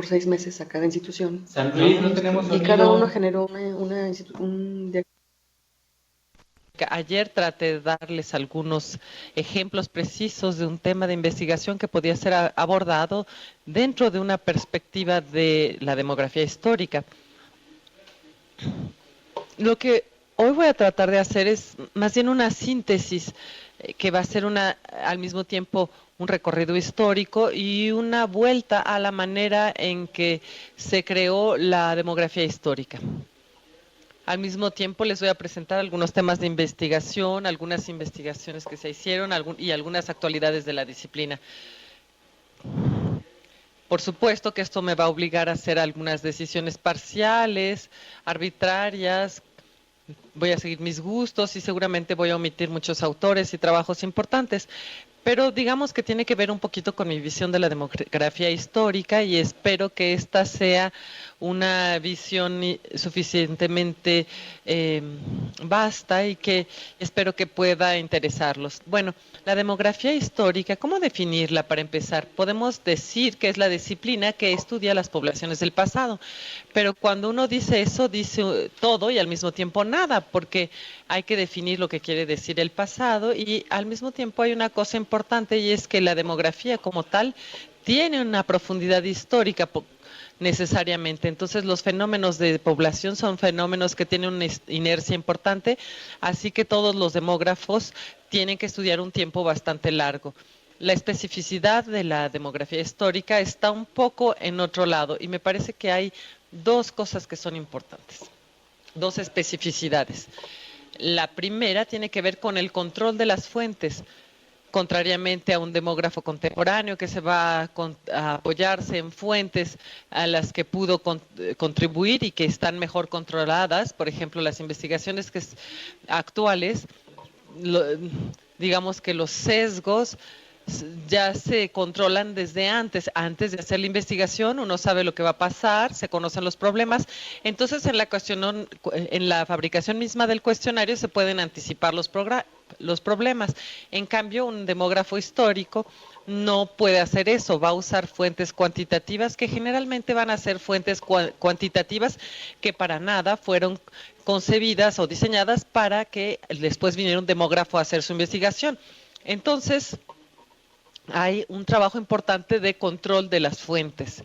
por 6 meses a cada institución San Luis, no tenemos y cada uno sonido. generó un diagnóstico. Ayer traté de darles algunos ejemplos precisos de un tema de investigación que podía ser abordado dentro de una perspectiva de la demografía histórica. Lo que hoy voy a tratar de hacer es más bien una síntesis que va a ser al mismo tiempo un recorrido histórico y una vuelta a la manera en que se creó la demografía histórica. Al mismo tiempo les voy a presentar algunos temas de investigación, algunas investigaciones que se hicieron y algunas actualidades de la disciplina. Por supuesto que esto me va a obligar a hacer algunas decisiones parciales, arbitrarias. Voy a seguir mis gustos y seguramente voy a omitir muchos autores y trabajos importantes, pero digamos que tiene que ver un poquito con mi visión de la demografía histórica y espero que esta sea una visión suficientemente vasta y que espero que pueda interesarlos. Bueno, la demografía histórica, ¿cómo definirla para empezar? Podemos decir que es la disciplina que estudia las poblaciones del pasado, pero cuando uno dice eso, dice todo y al mismo tiempo nada, porque hay que definir lo que quiere decir el pasado y al mismo tiempo hay una cosa importante y es que la demografía como tal tiene una profundidad histórica necesariamente. Entonces los fenómenos de población son fenómenos que tienen una inercia importante, así que todos los demógrafos tienen que estudiar un tiempo bastante largo. La especificidad de la demografía histórica está un poco en otro lado y me parece que hay dos cosas que son importantes, dos especificidades. La primera tiene que ver con el control de las fuentes, contrariamente a un demógrafo contemporáneo que se va a apoyarse en fuentes a las que pudo contribuir y que están mejor controladas. Por ejemplo, las investigaciones actuales, digamos que los sesgos ya se controlan desde antes de hacer la investigación, uno sabe lo que va a pasar, se conocen los problemas, entonces en la fabricación misma del cuestionario se pueden anticipar los problemas. En cambio, un demógrafo histórico no puede hacer eso, va a usar fuentes cuantitativas que generalmente van a ser fuentes cuantitativas que para nada fueron concebidas o diseñadas para que después viniera un demógrafo a hacer su investigación. Entonces, hay un trabajo importante de control de las fuentes.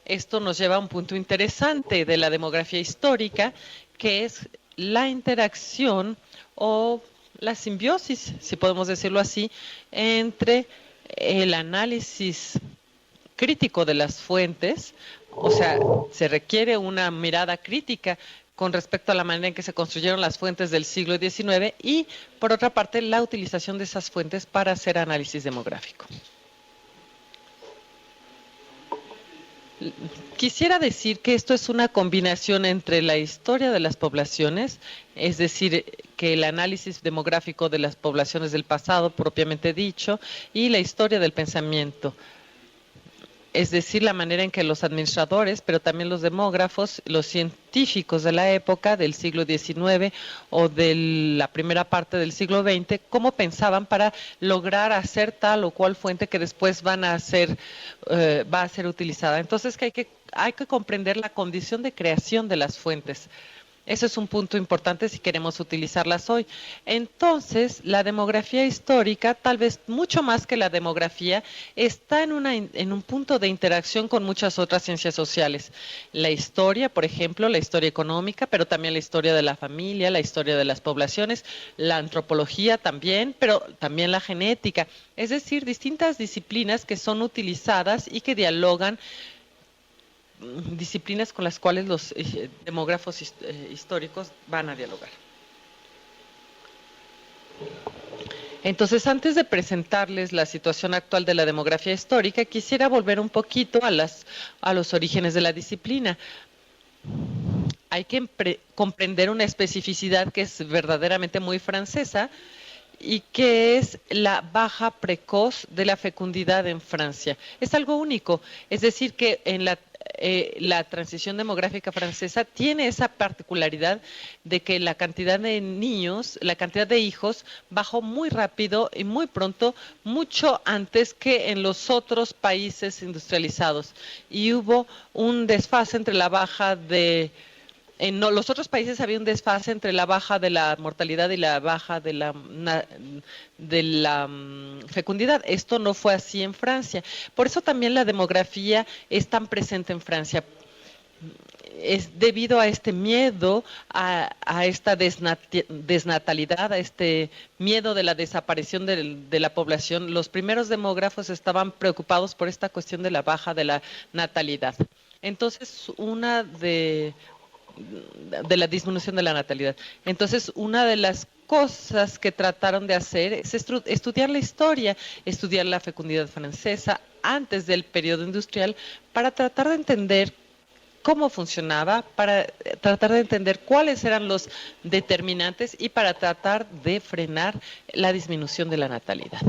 Esto nos lleva a un punto interesante de la demografía histórica, que es la interacción o la simbiosis, si podemos decirlo así, entre el análisis crítico de las fuentes, o sea, se requiere una mirada crítica con respecto a la manera en que se construyeron las fuentes del siglo XIX y, por otra parte, la utilización de esas fuentes para hacer análisis demográfico. Quisiera decir que esto es una combinación entre la historia de las poblaciones, es decir, que el análisis demográfico de las poblaciones del pasado, propiamente dicho, y la historia del pensamiento. Es decir, la manera en que los administradores, pero también los demógrafos, los científicos de la época del siglo XIX o de la primera parte del siglo XX, cómo pensaban para lograr hacer tal o cual fuente que después va a ser utilizada. Entonces, hay que comprender la condición de creación de las fuentes. Ese es un punto importante si queremos utilizarlas hoy. Entonces, la demografía histórica, tal vez mucho más que la demografía, está en un punto de interacción con muchas otras ciencias sociales. La historia, por ejemplo, la historia económica, pero también la historia de la familia, la historia de las poblaciones, la antropología también, pero también la genética. Es decir, distintas disciplinas que son utilizadas y que dialogan, disciplinas con las cuales los demógrafos históricos van a dialogar. Entonces, antes de presentarles la situación actual de la demografía histórica, quisiera volver un poquito a los orígenes de la disciplina. Hay que comprender una especificidad que es verdaderamente muy francesa y que es la baja precoz de la fecundidad en Francia. Es algo único, es decir, que en la transición demográfica francesa tiene esa particularidad de que la cantidad de niños, la cantidad de hijos bajó muy rápido y muy pronto, mucho antes que en los otros países industrializados. Y hubo un desfase entre la baja de... En los otros países había un desfase entre la baja de la mortalidad y la baja de la fecundidad. Esto no fue así en Francia. Por eso también la demografía es tan presente en Francia. Es debido a este miedo, a esta desnatalidad, a este miedo de la desaparición de la población. Los primeros demógrafos estaban preocupados por esta cuestión de la baja de la natalidad. Entonces, de la disminución de la natalidad. Entonces, una de las cosas que trataron de hacer es estudiar la historia, estudiar la fecundidad francesa antes del periodo industrial para tratar de entender cómo funcionaba, para tratar de entender cuáles eran los determinantes y para tratar de frenar la disminución de la natalidad.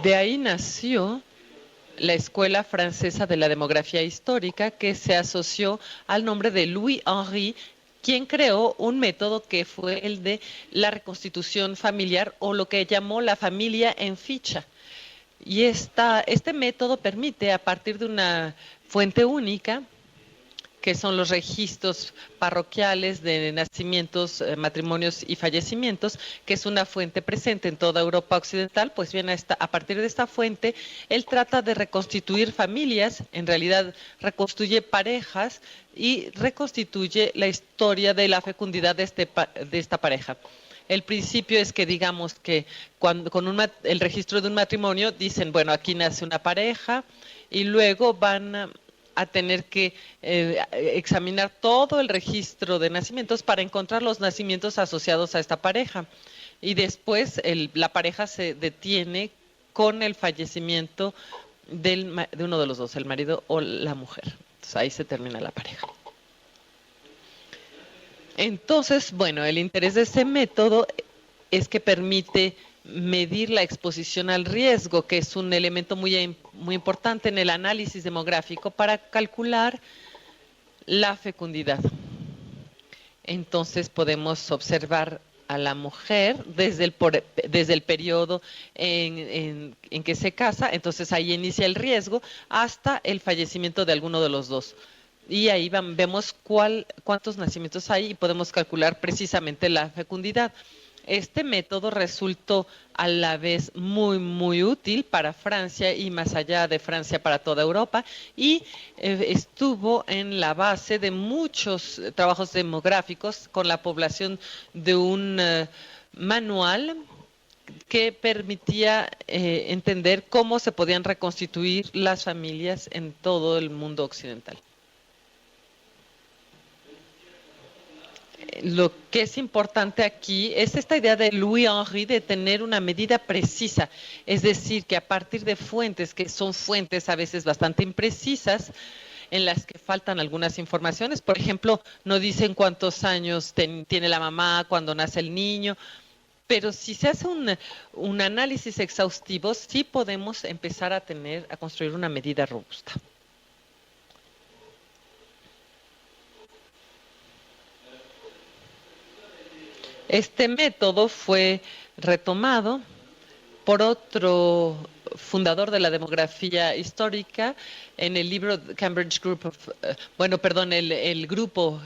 De ahí nació la Escuela Francesa de la Demografía Histórica, que se asoció al nombre de Louis Henry, quien creó un método que fue el de la reconstitución familiar o lo que llamó la familia en ficha. Y este método permite, a partir de una fuente única, que son los registros parroquiales de nacimientos, matrimonios y fallecimientos, que es una fuente presente en toda Europa occidental, pues bien, a partir de esta fuente, él trata de reconstituir familias, en realidad reconstruye parejas y reconstituye la historia de la fecundidad de esta pareja. El principio es que digamos que con el registro de un matrimonio dicen, bueno, aquí nace una pareja y luego van a tener que examinar todo el registro de nacimientos para encontrar los nacimientos asociados a esta pareja. Y después la pareja se detiene con el fallecimiento de uno de los dos, el marido o la mujer. Entonces ahí se termina la pareja. Entonces, bueno, el interés de ese método es que permite medir la exposición al riesgo, que es un elemento muy importante en el análisis demográfico para calcular la fecundidad. Entonces podemos observar a la mujer desde el periodo en que se casa, entonces ahí inicia el riesgo, hasta el fallecimiento de alguno de los dos. Y ahí vemos cuántos nacimientos hay y podemos calcular precisamente la fecundidad. Este método resultó a la vez muy, muy útil para Francia y más allá de Francia para toda Europa y estuvo en la base de muchos trabajos demográficos con la población de un manual que permitía entender cómo se podían reconstituir las familias en todo el mundo occidental. Lo que es importante aquí es esta idea de Louis Henry de tener una medida precisa, es decir, que a partir de fuentes que son fuentes a veces bastante imprecisas, en las que faltan algunas informaciones, por ejemplo, no dicen cuántos años tiene la mamá cuando nace el niño, pero si se hace un análisis exhaustivo, sí podemos empezar a construir una medida robusta. Este método fue retomado por otro fundador de la demografía histórica en el libro Cambridge Group el grupo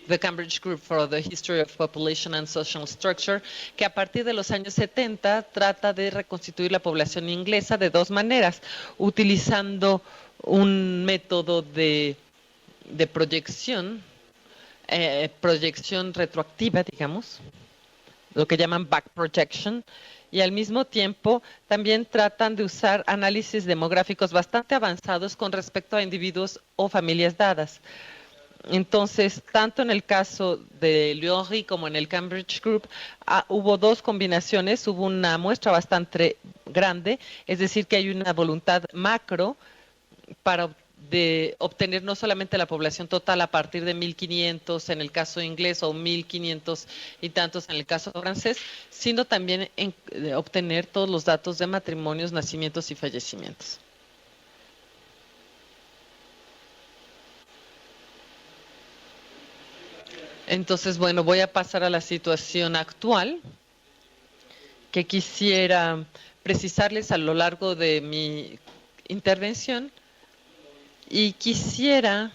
The Cambridge Group for the History of Population and Social Structure, que a partir de los años 70 trata de reconstituir la población inglesa de dos maneras, utilizando un método de proyección retroactiva, digamos, lo que llaman back projection, y al mismo tiempo también tratan de usar análisis demográficos bastante avanzados con respecto a individuos o familias dadas. Entonces, tanto en el caso de Louis Henry como en el Cambridge Group, hubo dos combinaciones, hubo una muestra bastante grande, es decir, que hay una voluntad macro para de obtener no solamente la población total a partir de 1500 en el caso inglés o 1500 y tantos en el caso francés, sino también de obtener todos los datos de matrimonios, nacimientos y fallecimientos. Entonces, bueno, voy a pasar a la situación actual que quisiera precisarles a lo largo de mi intervención y quisiera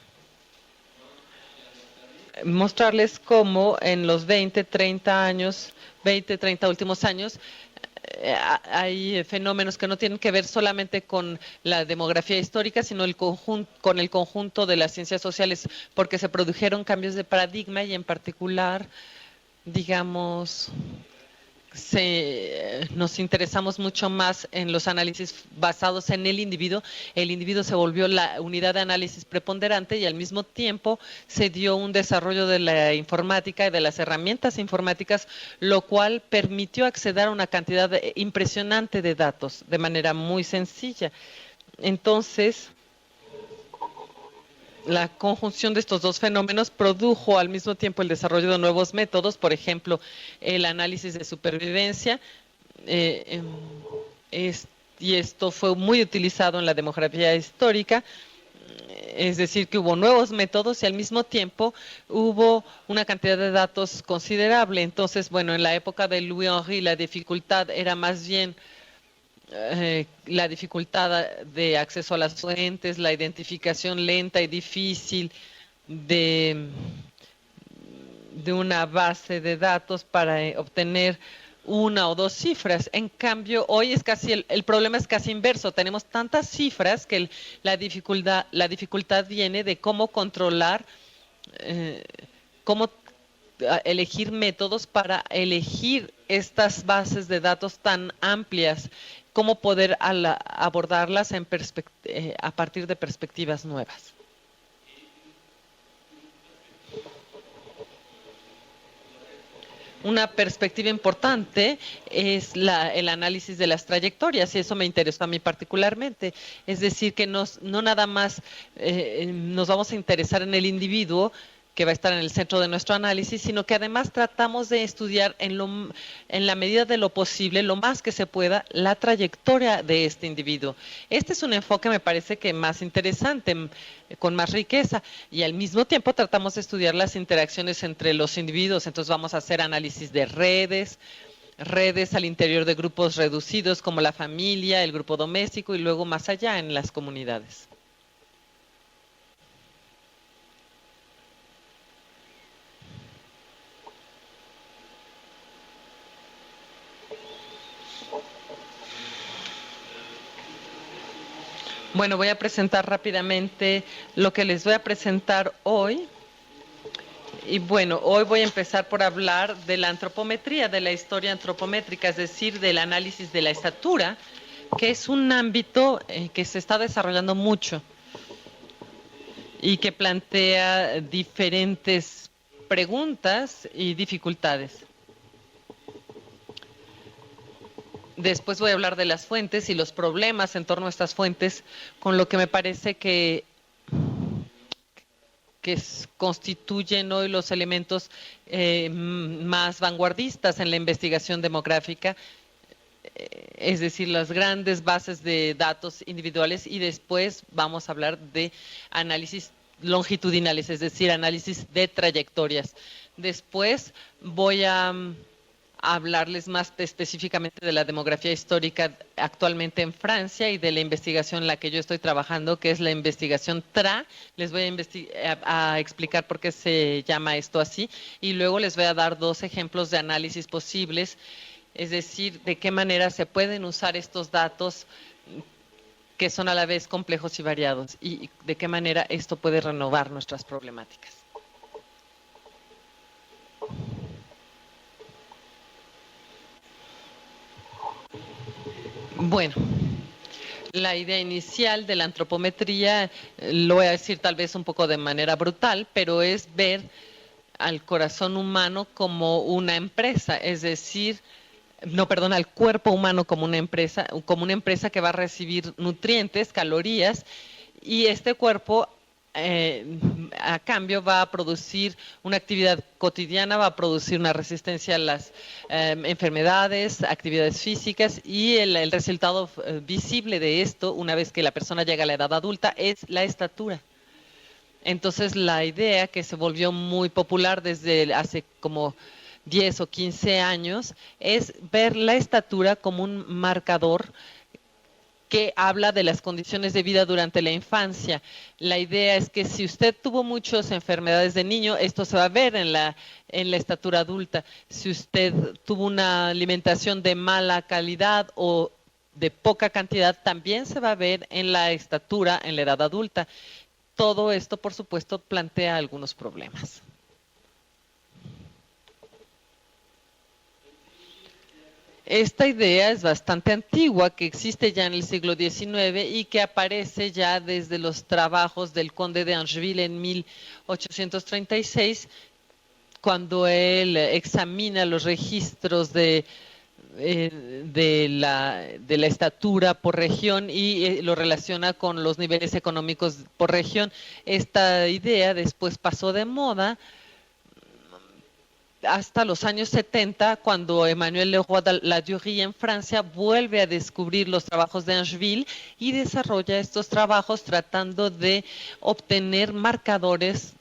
mostrarles cómo en los 20, 30 últimos años, hay fenómenos que no tienen que ver solamente con la demografía histórica, sino con el conjunto de las ciencias sociales, porque se produjeron cambios de paradigma y en particular, digamos, nos interesamos mucho más en los análisis basados en el individuo. El individuo se volvió la unidad de análisis preponderante y al mismo tiempo se dio un desarrollo de la informática y de las herramientas informáticas, lo cual permitió acceder a una cantidad impresionante de datos de manera muy sencilla. Entonces, la conjunción de estos dos fenómenos produjo al mismo tiempo el desarrollo de nuevos métodos, por ejemplo, el análisis de supervivencia, y esto fue muy utilizado en la demografía histórica, es decir, que hubo nuevos métodos y al mismo tiempo hubo una cantidad de datos considerable. Entonces, bueno, en la época de Louis Henry la dificultad era más bien la dificultad de acceso a las fuentes, la identificación lenta y difícil de una base de datos para obtener una o dos cifras. En cambio, hoy es casi el problema es casi inverso. Tenemos tantas cifras que la dificultad viene de cómo controlar, cómo elegir métodos para elegir estas bases de datos tan amplias, cómo poder abordarlas a partir de perspectivas nuevas. Una perspectiva importante es el análisis de las trayectorias, y eso me interesó a mí particularmente. Es decir, que no nada más nos vamos a interesar en el individuo, que va a estar en el centro de nuestro análisis, sino que además tratamos de estudiar en la medida de lo posible, lo más que se pueda, la trayectoria de este individuo. Este es un enfoque, me parece que más interesante, con más riqueza, y al mismo tiempo tratamos de estudiar las interacciones entre los individuos. Entonces vamos a hacer análisis de redes al interior de grupos reducidos como la familia, el grupo doméstico y luego más allá en las comunidades. Bueno, voy a presentar rápidamente lo que les voy a presentar hoy. Y bueno, hoy voy a empezar por hablar de la antropometría, de la historia antropométrica, es decir, del análisis de la estatura, que es un ámbito que se está desarrollando mucho y que plantea diferentes preguntas y dificultades. Después voy a hablar de las fuentes y los problemas en torno a estas fuentes, con lo que me parece que constituyen hoy los elementos más vanguardistas en la investigación demográfica, es decir, las grandes bases de datos individuales, y después vamos a hablar de análisis longitudinales, es decir, análisis de trayectorias. Después voy a hablarles más específicamente de la demografía histórica actualmente en Francia y de la investigación en la que yo estoy trabajando, que es la investigación TRA. Les voy a explicar por qué se llama esto así, y luego les voy a dar dos ejemplos de análisis posibles, es decir, de qué manera se pueden usar estos datos que son a la vez complejos y variados, y de qué manera esto puede renovar nuestras problemáticas. Bueno, la idea inicial de la antropometría, lo voy a decir tal vez un poco de manera brutal, pero es ver al corazón humano como una empresa, es decir, al cuerpo humano como una empresa que va a recibir nutrientes, calorías, y este cuerpo a cambio va a producir una actividad cotidiana, va a producir una resistencia a las enfermedades, actividades físicas, y el resultado visible de esto, una vez que la persona llega a la edad adulta, es la estatura. Entonces la idea que se volvió muy popular desde hace como 10 o 15 años es ver la estatura como un marcador que habla de las condiciones de vida durante la infancia. La idea es que si usted tuvo muchas enfermedades de niño, esto se va a ver en la estatura adulta. Si usted tuvo una alimentación de mala calidad o de poca cantidad, también se va a ver en la estatura en la edad adulta. Todo esto, por supuesto, plantea algunos problemas. Esta idea es bastante antigua, que existe ya en el siglo XIX y que aparece ya desde los trabajos del conde de Angeville en 1836, cuando él examina los registros de la estatura por región y lo relaciona con los niveles económicos por región. Esta idea después pasó de moda hasta los años 70, cuando Emmanuel Leroy-Ladurie en Francia vuelve a descubrir los trabajos de Angeville y desarrolla estos trabajos tratando de obtener marcadores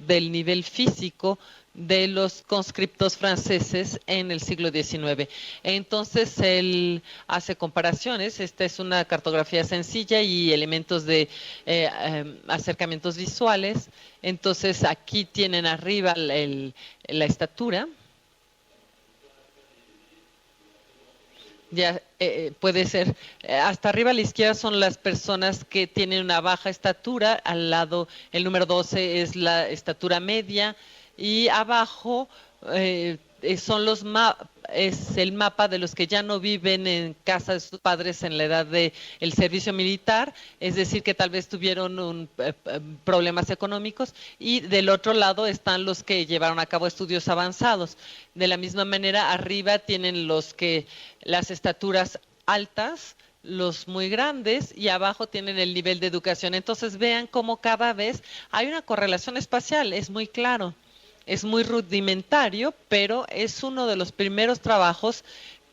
del nivel físico de los conscriptos franceses en el siglo XIX. Entonces él hace comparaciones. Esta es una cartografía sencilla y elementos de acercamientos visuales. Entonces aquí tienen arriba la estatura. Ya puede ser, hasta arriba a la izquierda son las personas que tienen una baja estatura, al lado el número 12 es la estatura media, y abajo son es el mapa de los que ya no viven en casa de sus padres en la edad del servicio militar, es decir, que tal vez tuvieron problemas económicos, y del otro lado están los que llevaron a cabo estudios avanzados. De la misma manera, arriba tienen las estaturas altas, los muy grandes, y abajo tienen el nivel de educación. Entonces vean cómo cada vez hay una correlación espacial, es muy claro. Es muy rudimentario, pero es uno de los primeros trabajos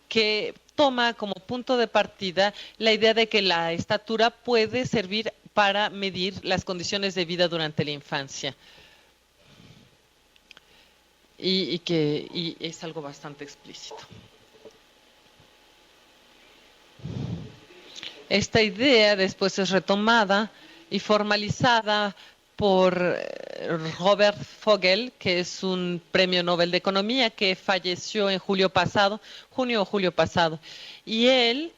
que toma como punto de partida la idea de que la estatura puede servir para medir las condiciones de vida durante la infancia. Y es algo bastante explícito. Esta idea después es retomada y formalizada por Robert Vogel, que es un premio Nobel de Economía que falleció en junio o julio pasado. Y él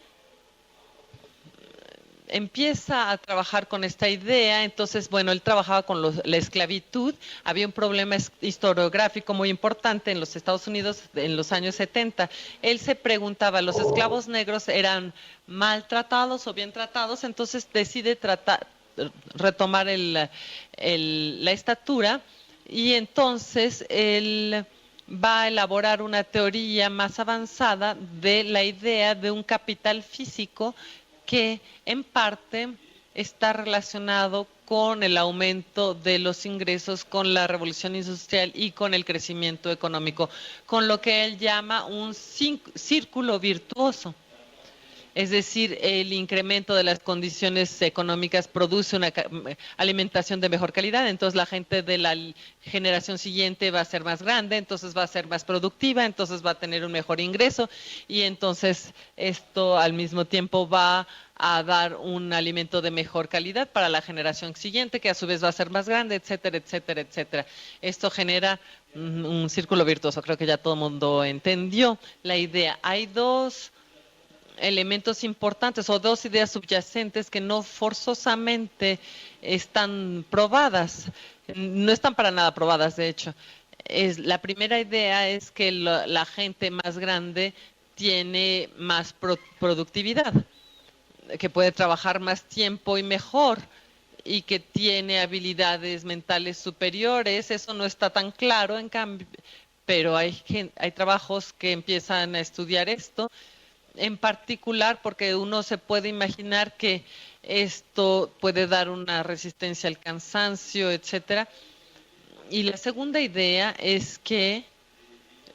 empieza a trabajar con esta idea. Entonces, bueno, él trabajaba con la esclavitud. Había un problema historiográfico muy importante en los Estados Unidos en los años 70. Él se preguntaba, ¿los esclavos negros eran maltratados o bien tratados? Entonces decide retomar la estatura, y entonces él va a elaborar una teoría más avanzada de la idea de un capital físico que en parte está relacionado con el aumento de los ingresos, con la revolución industrial y con el crecimiento económico, con lo que él llama un círculo virtuoso. Es decir, el incremento de las condiciones económicas produce una alimentación de mejor calidad, entonces la gente de la generación siguiente va a ser más grande, entonces va a ser más productiva, entonces va a tener un mejor ingreso, y entonces esto al mismo tiempo va a dar un alimento de mejor calidad para la generación siguiente, que a su vez va a ser más grande, etcétera, etcétera, etcétera. Esto genera un círculo virtuoso. Creo que ya todo el mundo entendió la idea. Hay dos elementos importantes o dos ideas subyacentes que no forzosamente están probadas, no están para nada probadas, de hecho. La primera idea es que la gente más grande tiene más productividad, que puede trabajar más tiempo y mejor, y que tiene habilidades mentales superiores. Eso no está tan claro, en cambio, pero hay trabajos que empiezan a estudiar esto, en particular porque uno se puede imaginar que Esto puede dar una resistencia al cansancio, etcétera. Y la segunda idea es que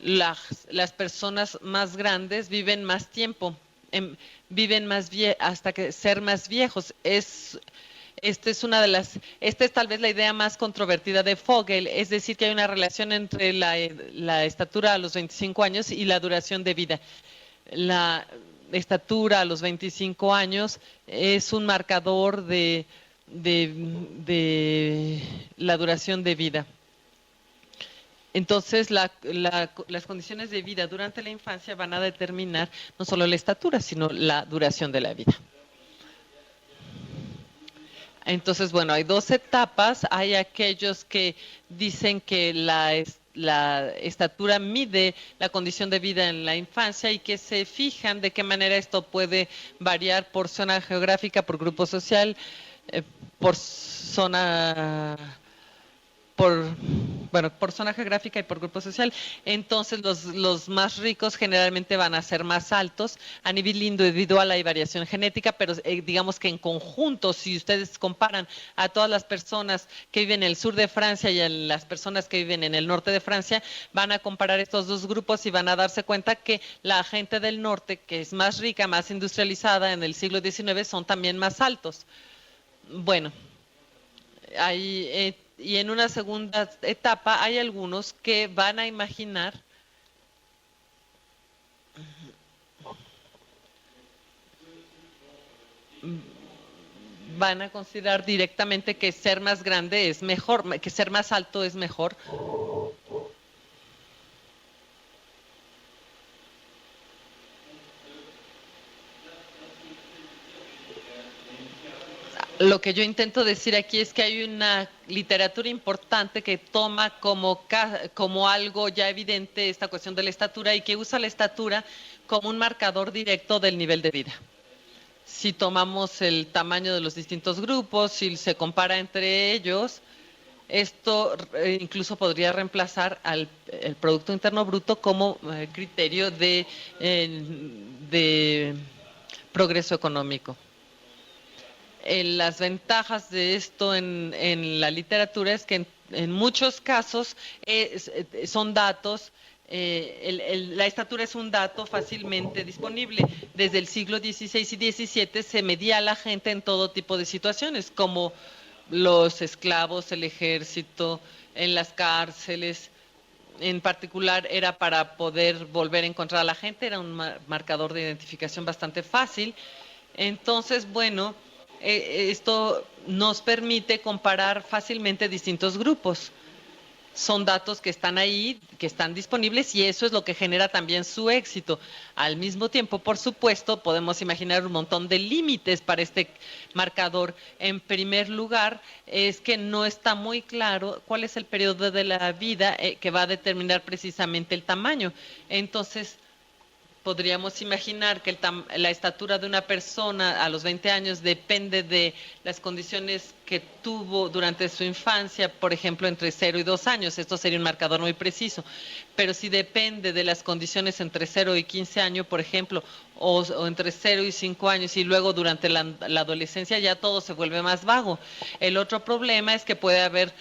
las personas más grandes viven más tiempo, em, viven hasta que ser más viejos. Esta es tal vez la idea más controvertida de Fogel, es decir, que hay una relación entre la estatura a los 25 años y la duración de vida. La estatura a los 25 años es un marcador de la duración de vida. Entonces, las condiciones de vida durante la infancia van a determinar no solo la estatura, sino la duración de la vida. Entonces, bueno, hay dos etapas. Hay aquellos que dicen que la estatura mide la condición de vida en la infancia y que se fijan de qué manera esto puede variar por zona geográfica, por grupo social, por zona por zona geográfica y por grupo social. Entonces los más ricos generalmente van a ser más altos. A nivel individual hay variación genética, pero digamos que en conjunto, si ustedes comparan a todas las personas que viven en el sur de Francia y a las personas que viven en el norte de Francia, van a comparar estos dos grupos y van a darse cuenta que la gente del norte, que es más rica, más industrializada en el siglo XIX, son también más altos. Bueno, y en una segunda etapa hay algunos que van a imaginar van a considerar directamente que ser más grande es mejor, que ser más alto es mejor. Lo que yo intento decir aquí es que hay una literatura importante que toma como algo ya evidente esta cuestión de la estatura y que usa la estatura como un marcador directo del nivel de vida. Si tomamos el tamaño de los distintos grupos, si se compara entre ellos, esto incluso podría reemplazar el Producto Interno Bruto como criterio de progreso económico. Las ventajas de esto en la literatura es que en muchos casos son datos, la estatura es un dato fácilmente disponible. Desde el siglo XVI y XVII se medía a la gente en todo tipo de situaciones, como los esclavos, el ejército, en las cárceles. En particular era para poder volver a encontrar a la gente, era un marcador de identificación bastante fácil. Entonces, bueno, esto nos permite comparar fácilmente distintos grupos. Son datos que están ahí, que están disponibles y eso es lo que genera también su éxito. Al mismo tiempo, por supuesto, podemos imaginar un montón de límites para este marcador. En primer lugar, es que no está muy claro cuál es el periodo de la vida que va a determinar precisamente el tamaño. Entonces, podríamos imaginar que la estatura de una persona a los 20 años depende de las condiciones que tuvo durante su infancia, por ejemplo, entre 0 y 2 años. Esto sería un marcador muy preciso. Pero si depende de las condiciones entre 0 y 15 años, por ejemplo, o entre 0 y 5 años y luego durante la adolescencia, ya todo se vuelve más vago. El otro problema es que puede haber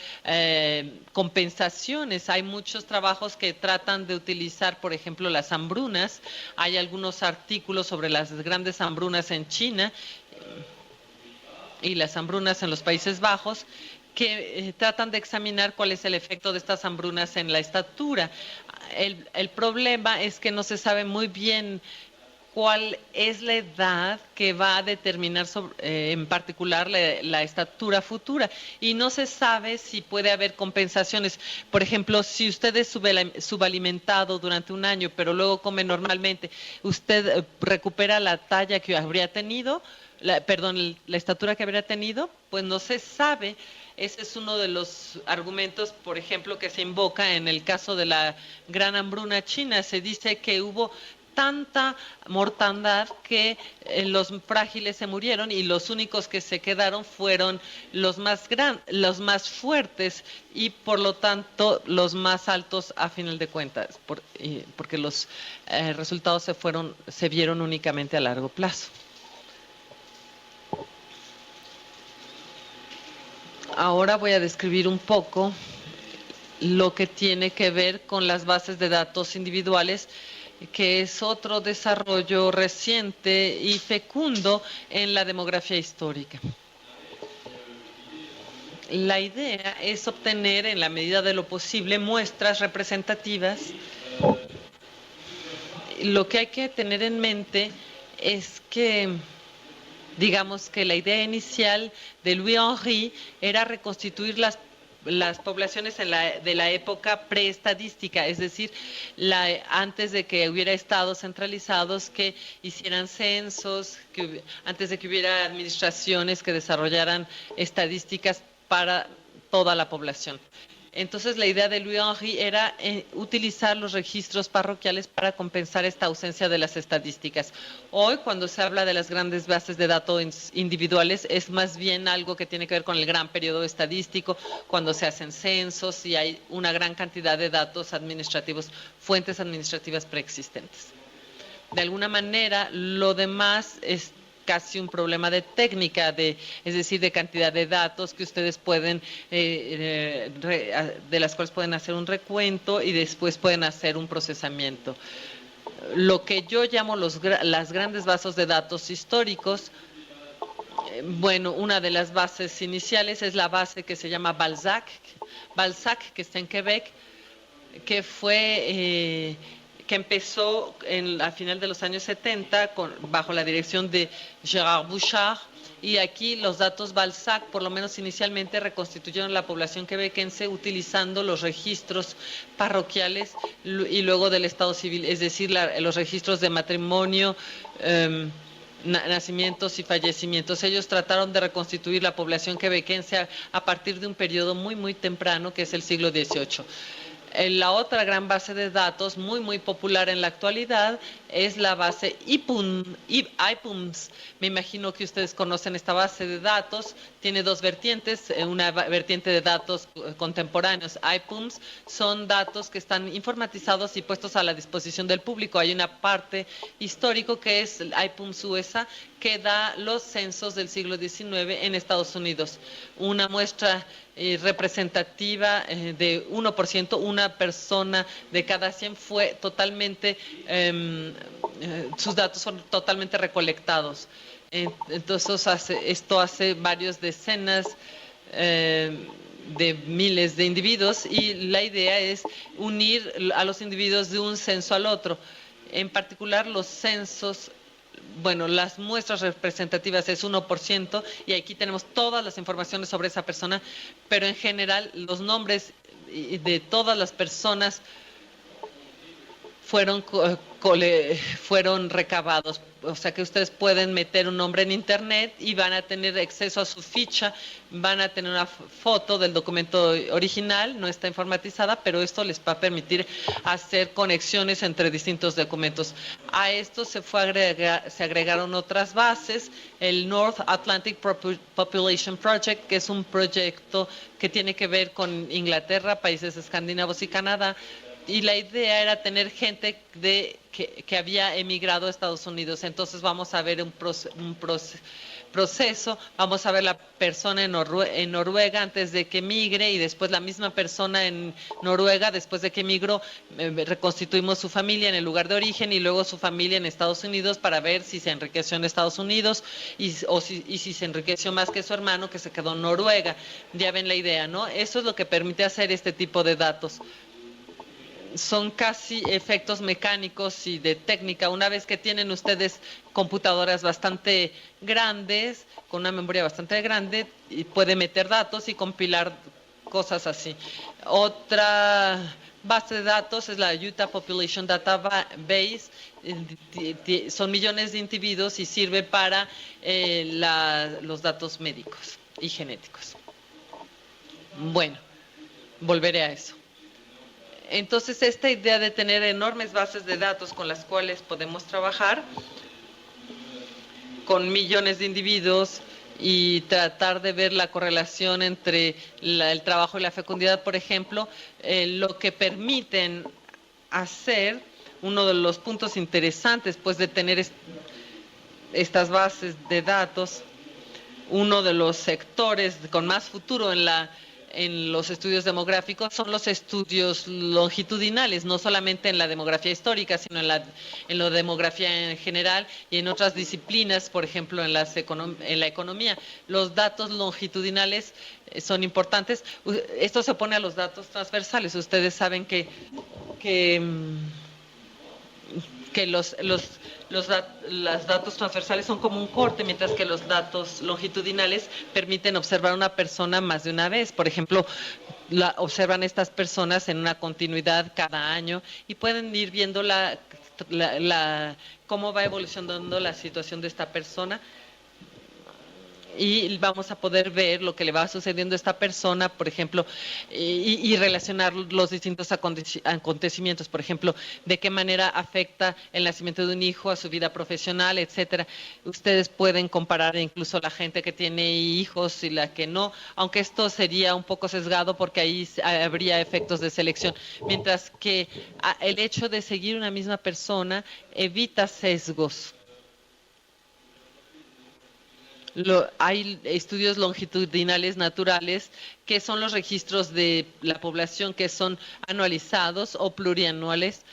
compensaciones. Hay muchos trabajos que tratan de utilizar, por ejemplo, las hambrunas. Hay algunos artículos sobre las grandes hambrunas en China y las hambrunas en los Países Bajos que tratan de examinar cuál es el efecto de estas hambrunas en la estatura. El problema es que no se sabe muy bien cuál es la edad que va a determinar en particular la estatura futura y no se sabe si puede haber compensaciones. Por ejemplo, si usted es subalimentado durante un año pero luego come normalmente, usted recupera la talla que habría tenido, la estatura que habría tenido, pues no se sabe. Ese es uno de los argumentos, por ejemplo, que se invoca en el caso de la gran hambruna china. Se dice que hubo tanta mortandad que los frágiles se murieron y los únicos que se quedaron fueron los más fuertes y por lo tanto los más altos a final de cuentas, porque los resultados se vieron únicamente a largo plazo. ahora voy a describir un poco lo que tiene que ver con las bases de datos individuales, que es otro desarrollo reciente y fecundo en la demografía histórica. La idea es obtener, en la medida de lo posible, muestras representativas. Lo que hay que tener en mente es que, digamos que la idea inicial de Louis Henry era reconstituir las poblaciones de la época preestadística, es decir, antes de que hubiera estados centralizados que hicieran censos, antes de que hubiera administraciones que desarrollaran estadísticas para toda la población. Entonces la idea de Louis Henry era utilizar los registros parroquiales para compensar esta ausencia de las estadísticas. Hoy, cuando se habla de las grandes bases de datos individuales, es más bien algo que tiene que ver con el gran periodo estadístico, cuando se hacen censos y hay una gran cantidad de datos administrativos, fuentes administrativas preexistentes. De alguna manera, lo demás es casi un problema de técnica, es decir, de cantidad de datos que ustedes pueden, de las cuales pueden hacer un recuento y después pueden hacer un procesamiento. Lo que yo llamo las grandes bases de datos históricos, bueno, una de las bases iniciales es la base que se llama Balzac, que está en Quebec, que fue... que empezó a final de los años 70 bajo la dirección de Gérard Bouchard, y aquí los datos Balzac, por lo menos inicialmente, reconstituyeron la población quebequense utilizando los registros parroquiales y luego del Estado civil, es decir, los registros de matrimonio, nacimientos y fallecimientos. Ellos trataron de reconstituir la población quebequense a partir de un periodo muy, muy temprano, que es el siglo XVIII. La otra gran base de datos, muy popular en la actualidad, es la base IPUMS. Me imagino que ustedes conocen esta base de datos. Tiene dos vertientes, una vertiente de datos contemporáneos. IPUMS son datos que están informatizados y puestos a la disposición del público. Hay una parte histórico que es el IPUMS USA, que da los censos del siglo XIX en Estados Unidos. Una muestra representativa de 1%, una persona de cada 100 fue totalmente, sus datos son totalmente recolectados. Entonces esto hace varias decenas de miles de individuos, y la idea es unir a los individuos de un censo al otro. En particular, los censos, bueno, las muestras representativas es 1%, y aquí tenemos todas las informaciones sobre esa persona, pero en general los nombres de todas las personas fueron recabados. O sea que ustedes pueden meter un nombre en internet y van a tener acceso a su ficha, van a tener una foto del documento original, no está informatizada, pero esto les va a permitir hacer conexiones entre distintos documentos. A esto se agregaron otras bases, el North Atlantic Population Project, que es un proyecto que tiene que ver con Inglaterra, países escandinavos y Canadá. Y la idea era tener gente que había emigrado a Estados Unidos. Entonces vamos a ver un proceso, vamos a ver la persona en Noruega antes de que emigre, y después la misma persona en Noruega después de que emigró. Reconstituimos su familia en el lugar de origen y luego su familia en Estados Unidos para ver si se enriqueció en Estados Unidos y si se enriqueció más que su hermano, que se quedó en Noruega. Ya ven la idea, ¿no? Eso es lo que permite hacer este tipo de datos. Son casi efectos mecánicos y de técnica. Una vez que tienen ustedes computadoras bastante grandes, con una memoria bastante grande, y puede meter datos y compilar cosas así. Otra base de datos es la Utah Population Database. Son millones de individuos y sirve para los datos médicos y genéticos. Bueno, volveré a eso. Entonces, esta idea de tener enormes bases de datos con las cuales podemos trabajar con millones de individuos y tratar de ver la correlación entre el trabajo y la fecundidad, por ejemplo, lo que permiten hacer, uno de los puntos interesantes pues de tener estas bases de datos, uno de los sectores con más futuro en los estudios demográficos son los estudios longitudinales, no solamente en la demografía histórica, sino en la demografía en general y en otras disciplinas, por ejemplo, en la economía. Los datos longitudinales son importantes. Esto se opone a los datos transversales. Ustedes saben que los datos transversales son como un corte, mientras que los datos longitudinales permiten observar a una persona más de una vez. Por ejemplo, observan estas personas en una continuidad cada año y pueden ir viendo cómo va evolucionando la situación de esta persona. Y vamos a poder ver lo que le va sucediendo a esta persona, por ejemplo, y relacionar los distintos acontecimientos, por ejemplo, de qué manera afecta el nacimiento de un hijo a su vida profesional, etcétera. Ustedes pueden comparar incluso la gente que tiene hijos y la que no, aunque esto sería un poco sesgado porque ahí habría efectos de selección, mientras que el hecho de seguir una misma persona evita sesgos. Hay estudios longitudinales naturales que son los registros de la población que son anualizados o plurianuales.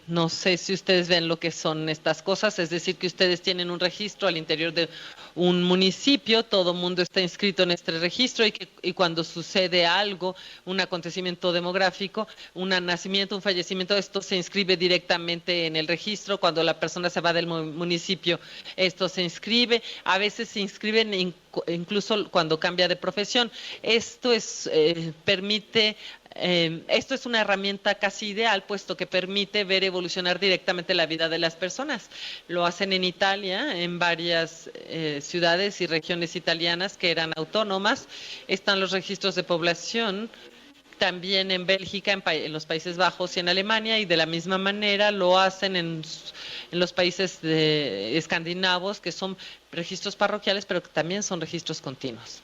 No sé si ustedes ven lo que son estas cosas, es decir, que ustedes tienen un registro al interior de un municipio, todo el mundo está inscrito en este registro y cuando sucede algo, un acontecimiento demográfico, un nacimiento, un fallecimiento, esto se inscribe directamente en el registro. Cuando la persona se va del municipio, esto se inscribe. A veces se inscriben incluso cuando cambia de profesión. Esto es una herramienta casi ideal, puesto que permite ver evolucionar directamente la vida de las personas. Lo hacen en Italia, en varias ciudades y regiones italianas que eran autónomas. Están los registros de población, también en Bélgica, en los Países Bajos y en Alemania, y de la misma manera lo hacen en los países escandinavos, que son registros parroquiales, pero que también son registros continuos.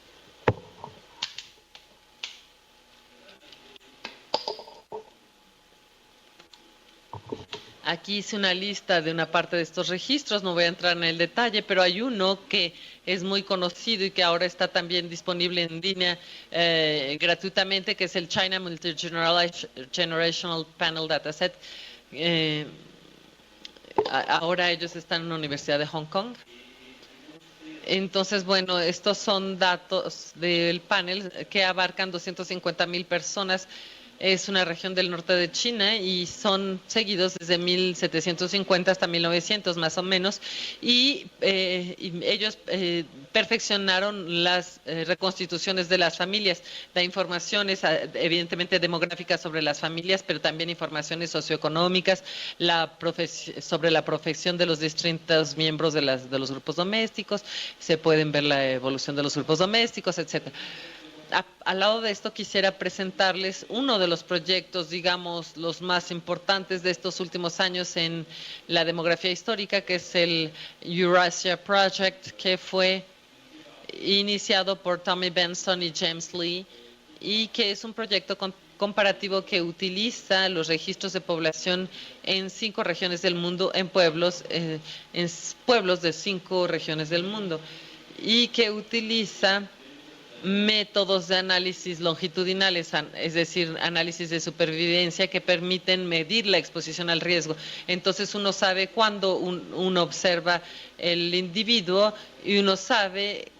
Aquí hice una lista de una parte de estos registros, no voy a entrar en el detalle, pero hay uno que es muy conocido y que ahora está también disponible en línea gratuitamente, que es el China Multi-Generational Panel Dataset. Ahora ellos están en la Universidad de Hong Kong. Entonces, bueno, estos son datos del panel que abarcan 250,000 personas. Es una región del norte de China y son seguidos desde 1750 hasta 1900 más o menos, y ellos perfeccionaron las reconstituciones de las familias. Da informaciones evidentemente demográficas sobre las familias, pero también informaciones socioeconómicas, sobre la profesión de los distintos miembros de los grupos domésticos. Se pueden ver la evolución de los grupos domésticos, etcétera. Al lado de esto quisiera presentarles uno de los proyectos, digamos, los más importantes de estos últimos años en la demografía histórica, que es el Eurasia Project, que fue iniciado por Tommy Benson y James Lee, y que es un proyecto comparativo que utiliza los registros de población en 5 regiones del mundo, en pueblos de 5 regiones del mundo, y que utiliza métodos de análisis longitudinales, es decir, análisis de supervivencia que permiten medir la exposición al riesgo. Entonces uno sabe cuándo uno observa el individuo y uno sabe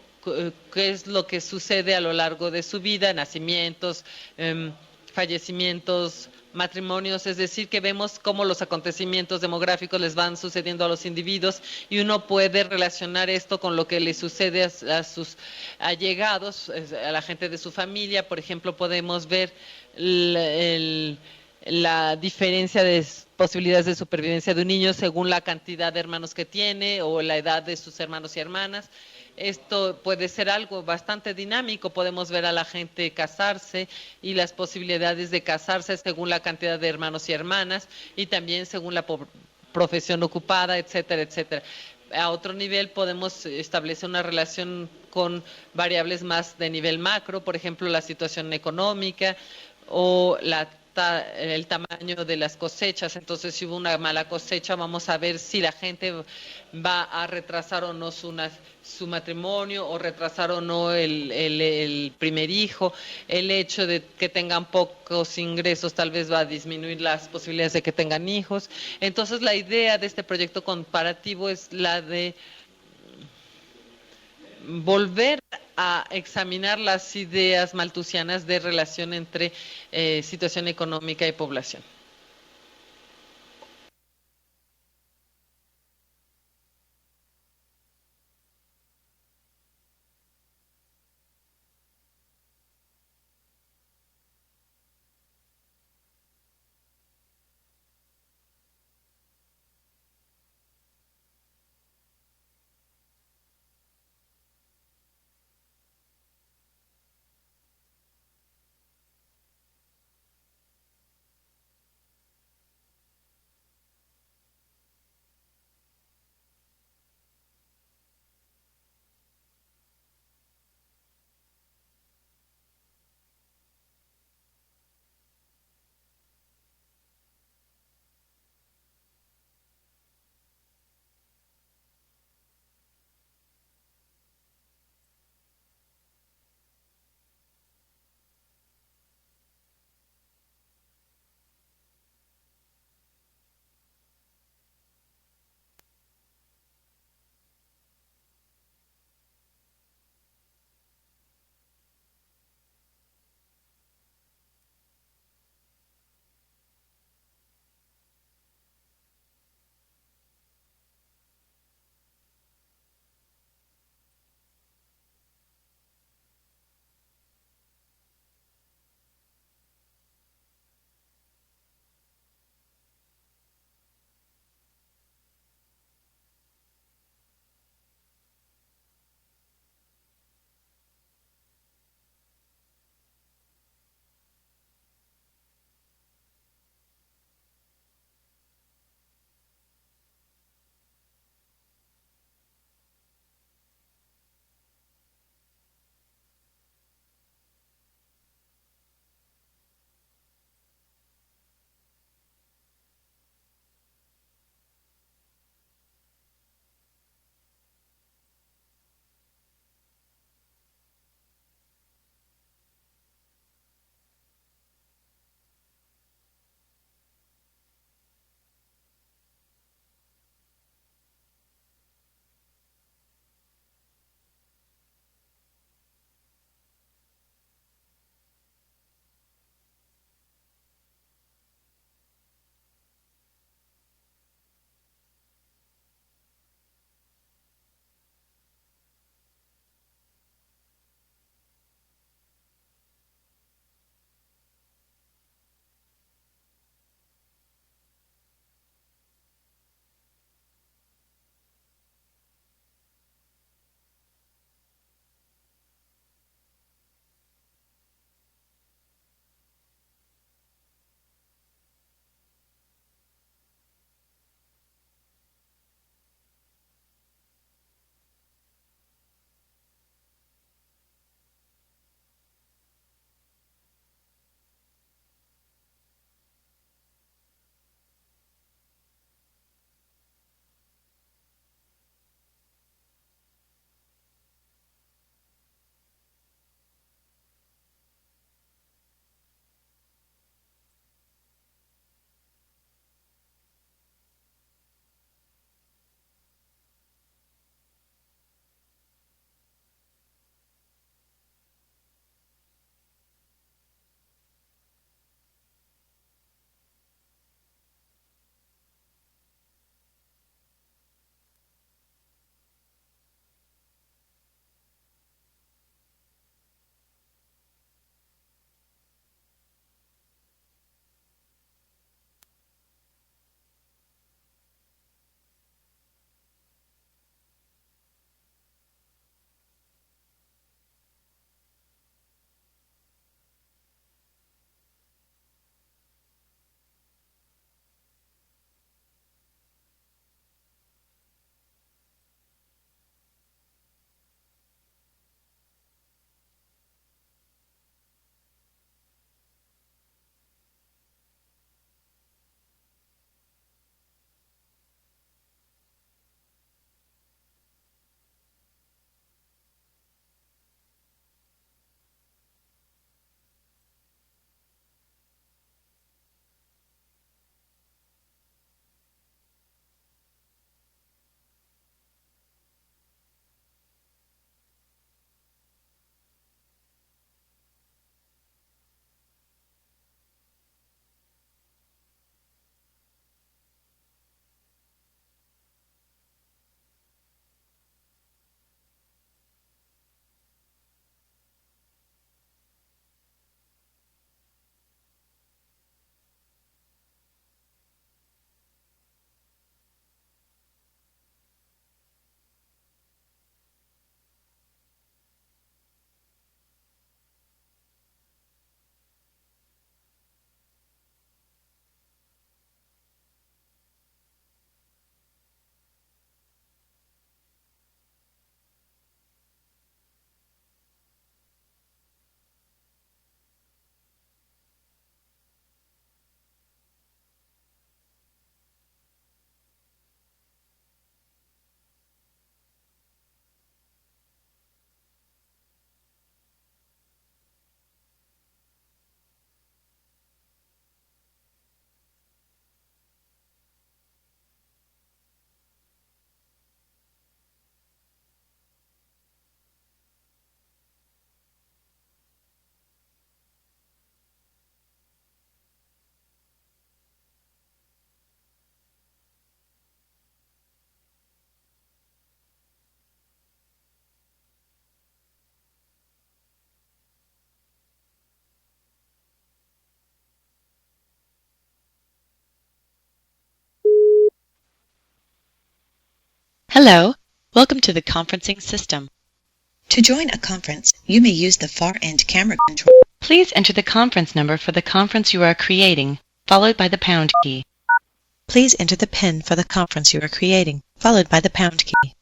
qué es lo que sucede a lo largo de su vida, nacimientos, fallecimientos, matrimonios, es decir, que vemos cómo los acontecimientos demográficos les van sucediendo a los individuos y uno puede relacionar esto con lo que le sucede a sus allegados, a la gente de su familia. Por ejemplo, podemos ver la diferencia de posibilidades de supervivencia de un niño según la cantidad de hermanos que tiene o la edad de sus hermanos y hermanas. Esto puede ser algo bastante dinámico. Podemos ver a la gente casarse y las posibilidades de casarse según la cantidad de hermanos y hermanas y también según la profesión ocupada, etcétera, etcétera. A otro nivel podemos establecer una relación con variables más de nivel macro, por ejemplo, la situación económica o la el tamaño de las cosechas. Entonces, si hubo una mala cosecha, vamos a ver si la gente va a retrasar o no su matrimonio o retrasar o no el primer hijo. El hecho de que tengan pocos ingresos tal vez va a disminuir las posibilidades de que tengan hijos. Entonces, la idea de este proyecto comparativo es la de volver a examinar las ideas malthusianas de relación entre situación económica y población. Hello, welcome to the conferencing system. To join a conference, you may use the far-end camera control. Please enter the conference number for the conference you are creating, followed by the pound key. Please enter the PIN for the conference you are creating, followed by the pound key.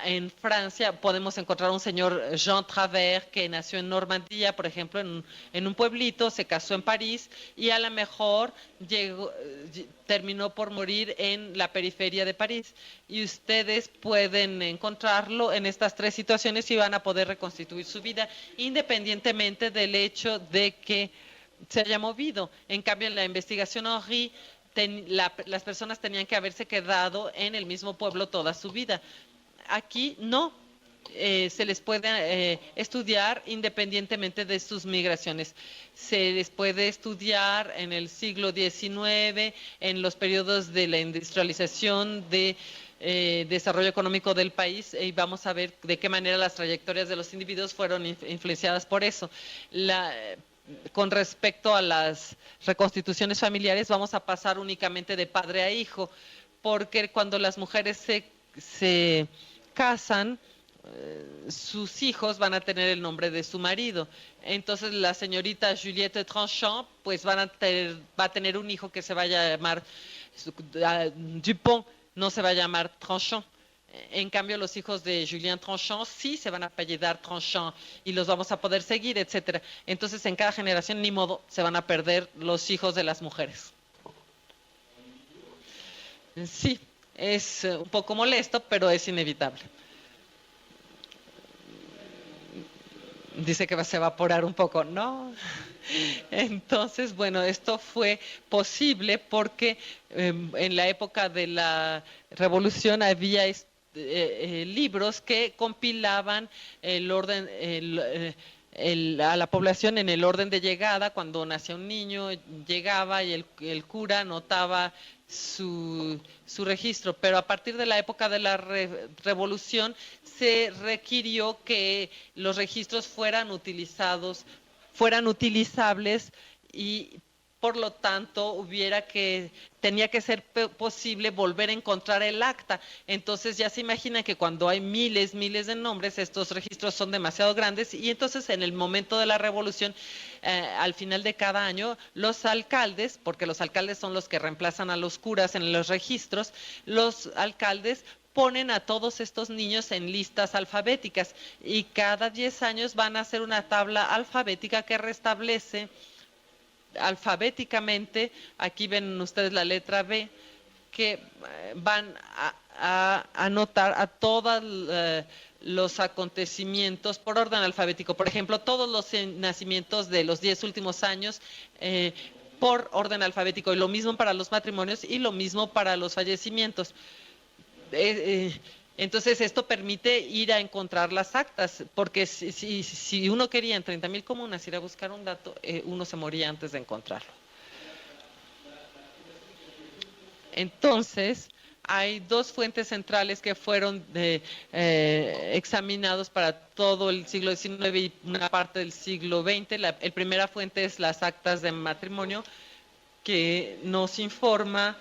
En Francia podemos encontrar un señor Jean Travers que nació en Normandía, por ejemplo, en un pueblito, se casó en París y a lo mejor terminó por morir en la periferia de París. Y ustedes pueden encontrarlo en estas tres situaciones y van a poder reconstituir su vida independientemente del hecho de que se haya movido. En cambio, en la investigación Henri, las personas tenían que haberse quedado en el mismo pueblo toda su vida. Aquí no, se les puede estudiar independientemente de sus migraciones. Se les puede estudiar en el siglo XIX, en los periodos de la industrialización, de desarrollo económico del país, y vamos a ver de qué manera las trayectorias de los individuos fueron influenciadas por eso. Con respecto a las reconstituciones familiares, vamos a pasar únicamente de padre a hijo, porque cuando las mujeres se casan, sus hijos van a tener el nombre de su marido. Entonces la señorita Juliette Tranchant pues va a tener un hijo que se va a llamar Dupont, no se va a llamar Tranchant. En cambio, los hijos de Julien Tranchant sí se van a apellidar Tranchant y los vamos a poder seguir, etcétera. Entonces, en cada generación, ni modo, se van a perder los hijos de las mujeres. Sí, es un poco molesto, pero es inevitable. Dice que se va a evaporar un poco, ¿no? Entonces, bueno, esto fue posible porque en la época de la Revolución había libros que compilaban el orden, a la población en el orden de llegada. Cuando nacía un niño, llegaba y el cura anotaba su registro, pero a partir de la época de la Revolución se requirió que los registros fueran utilizables y por lo tanto tenía que ser posible volver a encontrar el acta. Entonces ya se imagina que cuando hay miles de nombres, estos registros son demasiado grandes, y entonces en el momento de la revolución, al final de cada año, los alcaldes, porque los alcaldes son los que reemplazan a los curas en los registros, los alcaldes ponen a todos estos niños en listas alfabéticas, y cada 10 años van a hacer una tabla alfabética que restablece alfabéticamente, aquí ven ustedes la letra B, que van a anotar a todos los acontecimientos por orden alfabético. Por ejemplo, todos los nacimientos de los 10 últimos años por orden alfabético, y lo mismo para los matrimonios y lo mismo para los fallecimientos. Entonces esto permite ir a encontrar las actas, porque si uno quería en 30.000 comunas ir a buscar un dato, uno se moría antes de encontrarlo. Entonces hay dos fuentes centrales que fueron examinados para todo el siglo XIX y una parte del siglo XX. La primera fuente es las actas de matrimonio, que nos informa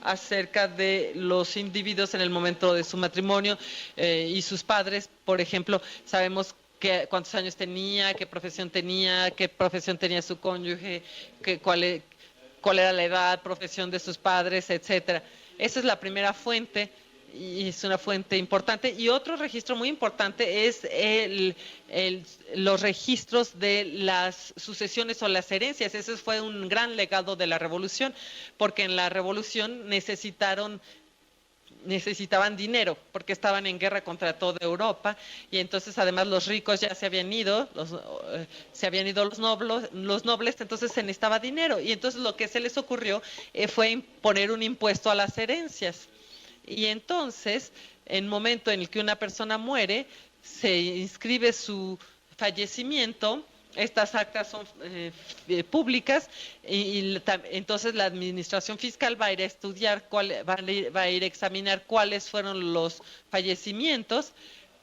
acerca de los individuos en el momento de su matrimonio y sus padres. Por ejemplo, sabemos cuántos años tenía, qué profesión tenía su cónyuge, cuál era la edad, profesión de sus padres, etcétera. Esa es la primera fuente y es una fuente importante. Y otro registro muy importante es los registros de las sucesiones o las herencias. Ese fue un gran legado de la revolución, porque en la revolución necesitaban dinero, porque estaban en guerra contra toda Europa, y entonces además los ricos ya se habían ido, los nobles, entonces se necesitaba dinero, y entonces lo que se les ocurrió fue imponer un impuesto a las herencias. Y entonces, en el momento en el que una persona muere, se inscribe su fallecimiento. Estas actas son públicas, y entonces la administración fiscal va a ir a estudiar, va a ir a examinar cuáles fueron los fallecimientos,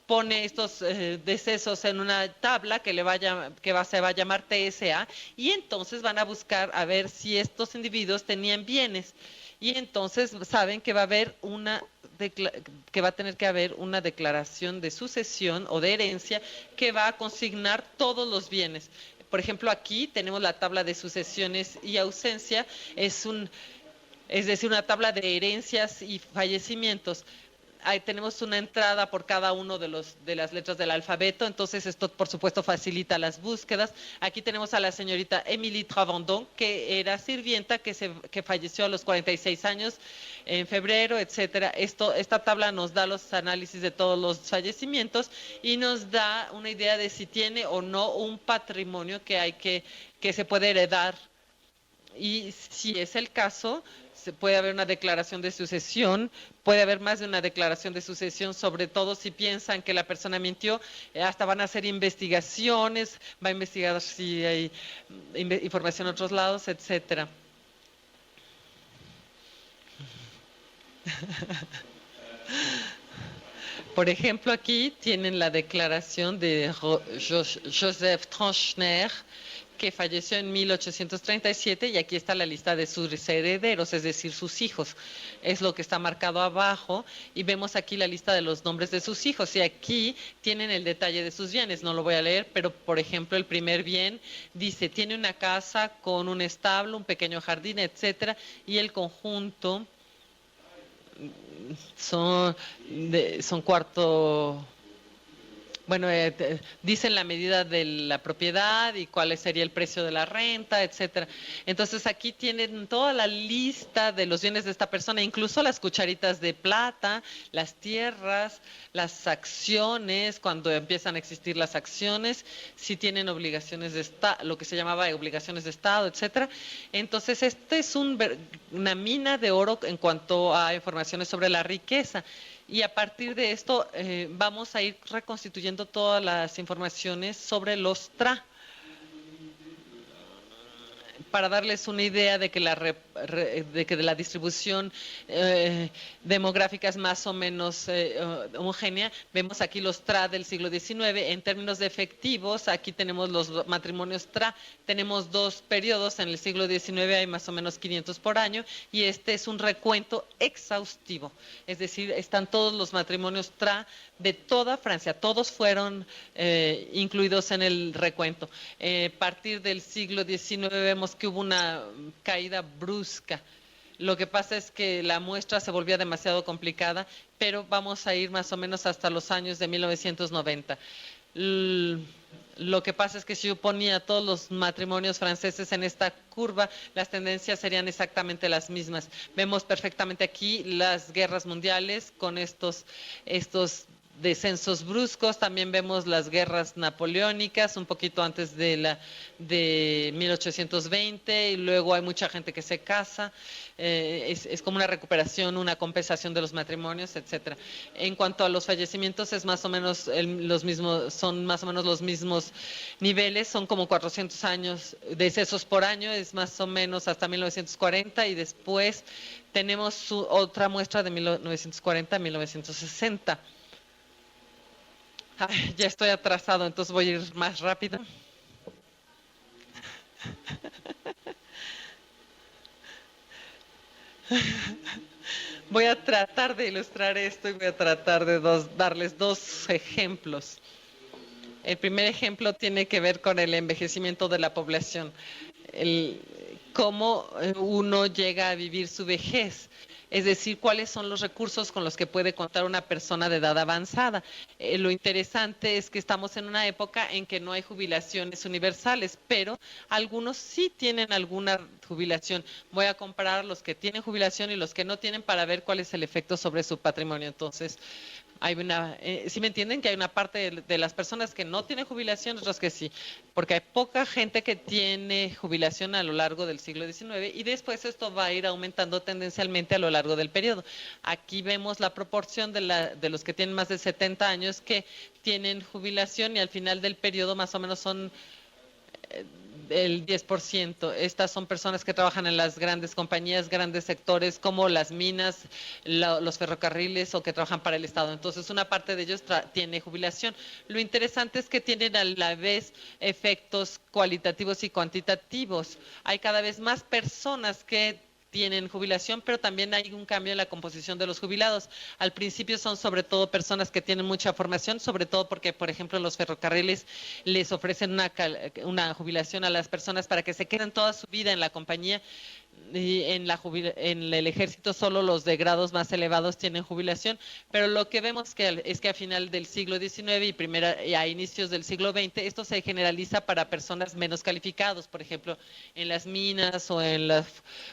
pone estos decesos en una tabla que se va a llamar TSA, y entonces van a buscar a ver si estos individuos tenían bienes. Y entonces saben que va a tener que haber una declaración de sucesión o de herencia que va a consignar todos los bienes. Por ejemplo, aquí tenemos la tabla de sucesiones y ausencia, es decir, una tabla de herencias y fallecimientos. Ahí tenemos una entrada por cada uno de las letras del alfabeto, entonces esto por supuesto facilita las búsquedas. Aquí tenemos a la señorita Émilie Travendon, que era sirvienta, que falleció a los 46 años en febrero, etcétera. Esta tabla nos da los análisis de todos los fallecimientos y nos da una idea de si tiene o no un patrimonio que se puede heredar. Y si es el caso, puede haber una declaración de sucesión, puede haber más de una declaración de sucesión, sobre todo si piensan que la persona mintió. Hasta van a hacer investigaciones, va a investigar si hay información en otros lados, etcétera. Por ejemplo, aquí tienen la declaración de Joseph Tranchner, que falleció en 1837, y aquí está la lista de sus herederos, es decir, sus hijos. Es lo que está marcado abajo, y vemos aquí la lista de los nombres de sus hijos, y aquí tienen el detalle de sus bienes. No lo voy a leer, pero por ejemplo, el primer bien dice, tiene una casa con un establo, un pequeño jardín, etcétera, y el conjunto son cuarto. Bueno, dicen la medida de la propiedad y cuál sería el precio de la renta, etcétera. Entonces aquí tienen toda la lista de los bienes de esta persona, incluso las cucharitas de plata, las tierras, las acciones, cuando empiezan a existir las acciones, si tienen obligaciones de Estado, lo que se llamaba obligaciones de Estado, etcétera. Entonces este es una mina de oro en cuanto a informaciones sobre la riqueza. Y a partir de esto vamos a ir reconstituyendo todas las informaciones sobre los TRA. para darles una idea de que de la distribución demográfica es más o menos homogénea. Vemos aquí los TRA del siglo XIX. En términos de efectivos, aquí tenemos los matrimonios TRA. Tenemos 2 periodos. En el siglo XIX hay más o menos 500 por año, y este es un recuento exhaustivo. Es decir, están todos los matrimonios TRA de toda Francia. Todos fueron incluidos en el recuento. A partir del siglo XIX vemos que hubo una caída brusca. Lo que pasa es que la muestra se volvía demasiado complicada, pero vamos a ir más o menos hasta los años de 1990. Lo que pasa es que si yo ponía todos los matrimonios franceses en esta curva, las tendencias serían exactamente las mismas. Vemos perfectamente aquí las guerras mundiales con estos descensos bruscos. También vemos las guerras napoleónicas un poquito antes de 1820, y luego hay mucha gente que se casa. Es como una recuperación, una compensación de los matrimonios, etcétera. En cuanto a los fallecimientos, es más o menos son más o menos los mismos niveles. Son como 400 años decesos por año, es más o menos hasta 1940, y después tenemos otra muestra de 1940 a 1960. Ay, ya estoy atrasado, entonces voy a ir más rápido. Voy a tratar de ilustrar esto y voy a tratar de darles 2 ejemplos. El primer ejemplo tiene que ver con el envejecimiento de la población. Cómo uno llega a vivir su vejez. Es decir, cuáles son los recursos con los que puede contar una persona de edad avanzada. Lo interesante es que estamos en una época en que no hay jubilaciones universales, pero algunos sí tienen alguna jubilación. Voy a comparar los que tienen jubilación y los que no tienen para ver cuál es el efecto sobre su patrimonio. Entonces, hay ¿sí me entienden? Que hay una parte de las personas que no tienen jubilación, otras que sí, porque hay poca gente que tiene jubilación a lo largo del siglo XIX, y después esto va a ir aumentando tendencialmente a lo largo del periodo. Aquí vemos la proporción de los que tienen más de 70 años que tienen jubilación, y al final del periodo más o menos son el 10%. Estas son personas que trabajan en las grandes compañías, grandes sectores como las minas, los ferrocarriles, o que trabajan para el Estado. Entonces, una parte de ellos tiene jubilación. Lo interesante es que tienen a la vez efectos cualitativos y cuantitativos. Hay cada vez más personas que tienen jubilación, pero también hay un cambio en la composición de los jubilados. Al principio son sobre todo personas que tienen mucha formación, sobre todo porque, por ejemplo, los ferrocarriles les ofrecen una jubilación a las personas para que se queden toda su vida en la compañía. Y en el ejército solo los de grados más elevados tienen jubilación, pero lo que vemos es que a final del siglo XIX y a inicios del siglo XX esto se generaliza para personas menos calificados, por ejemplo, en las minas o en la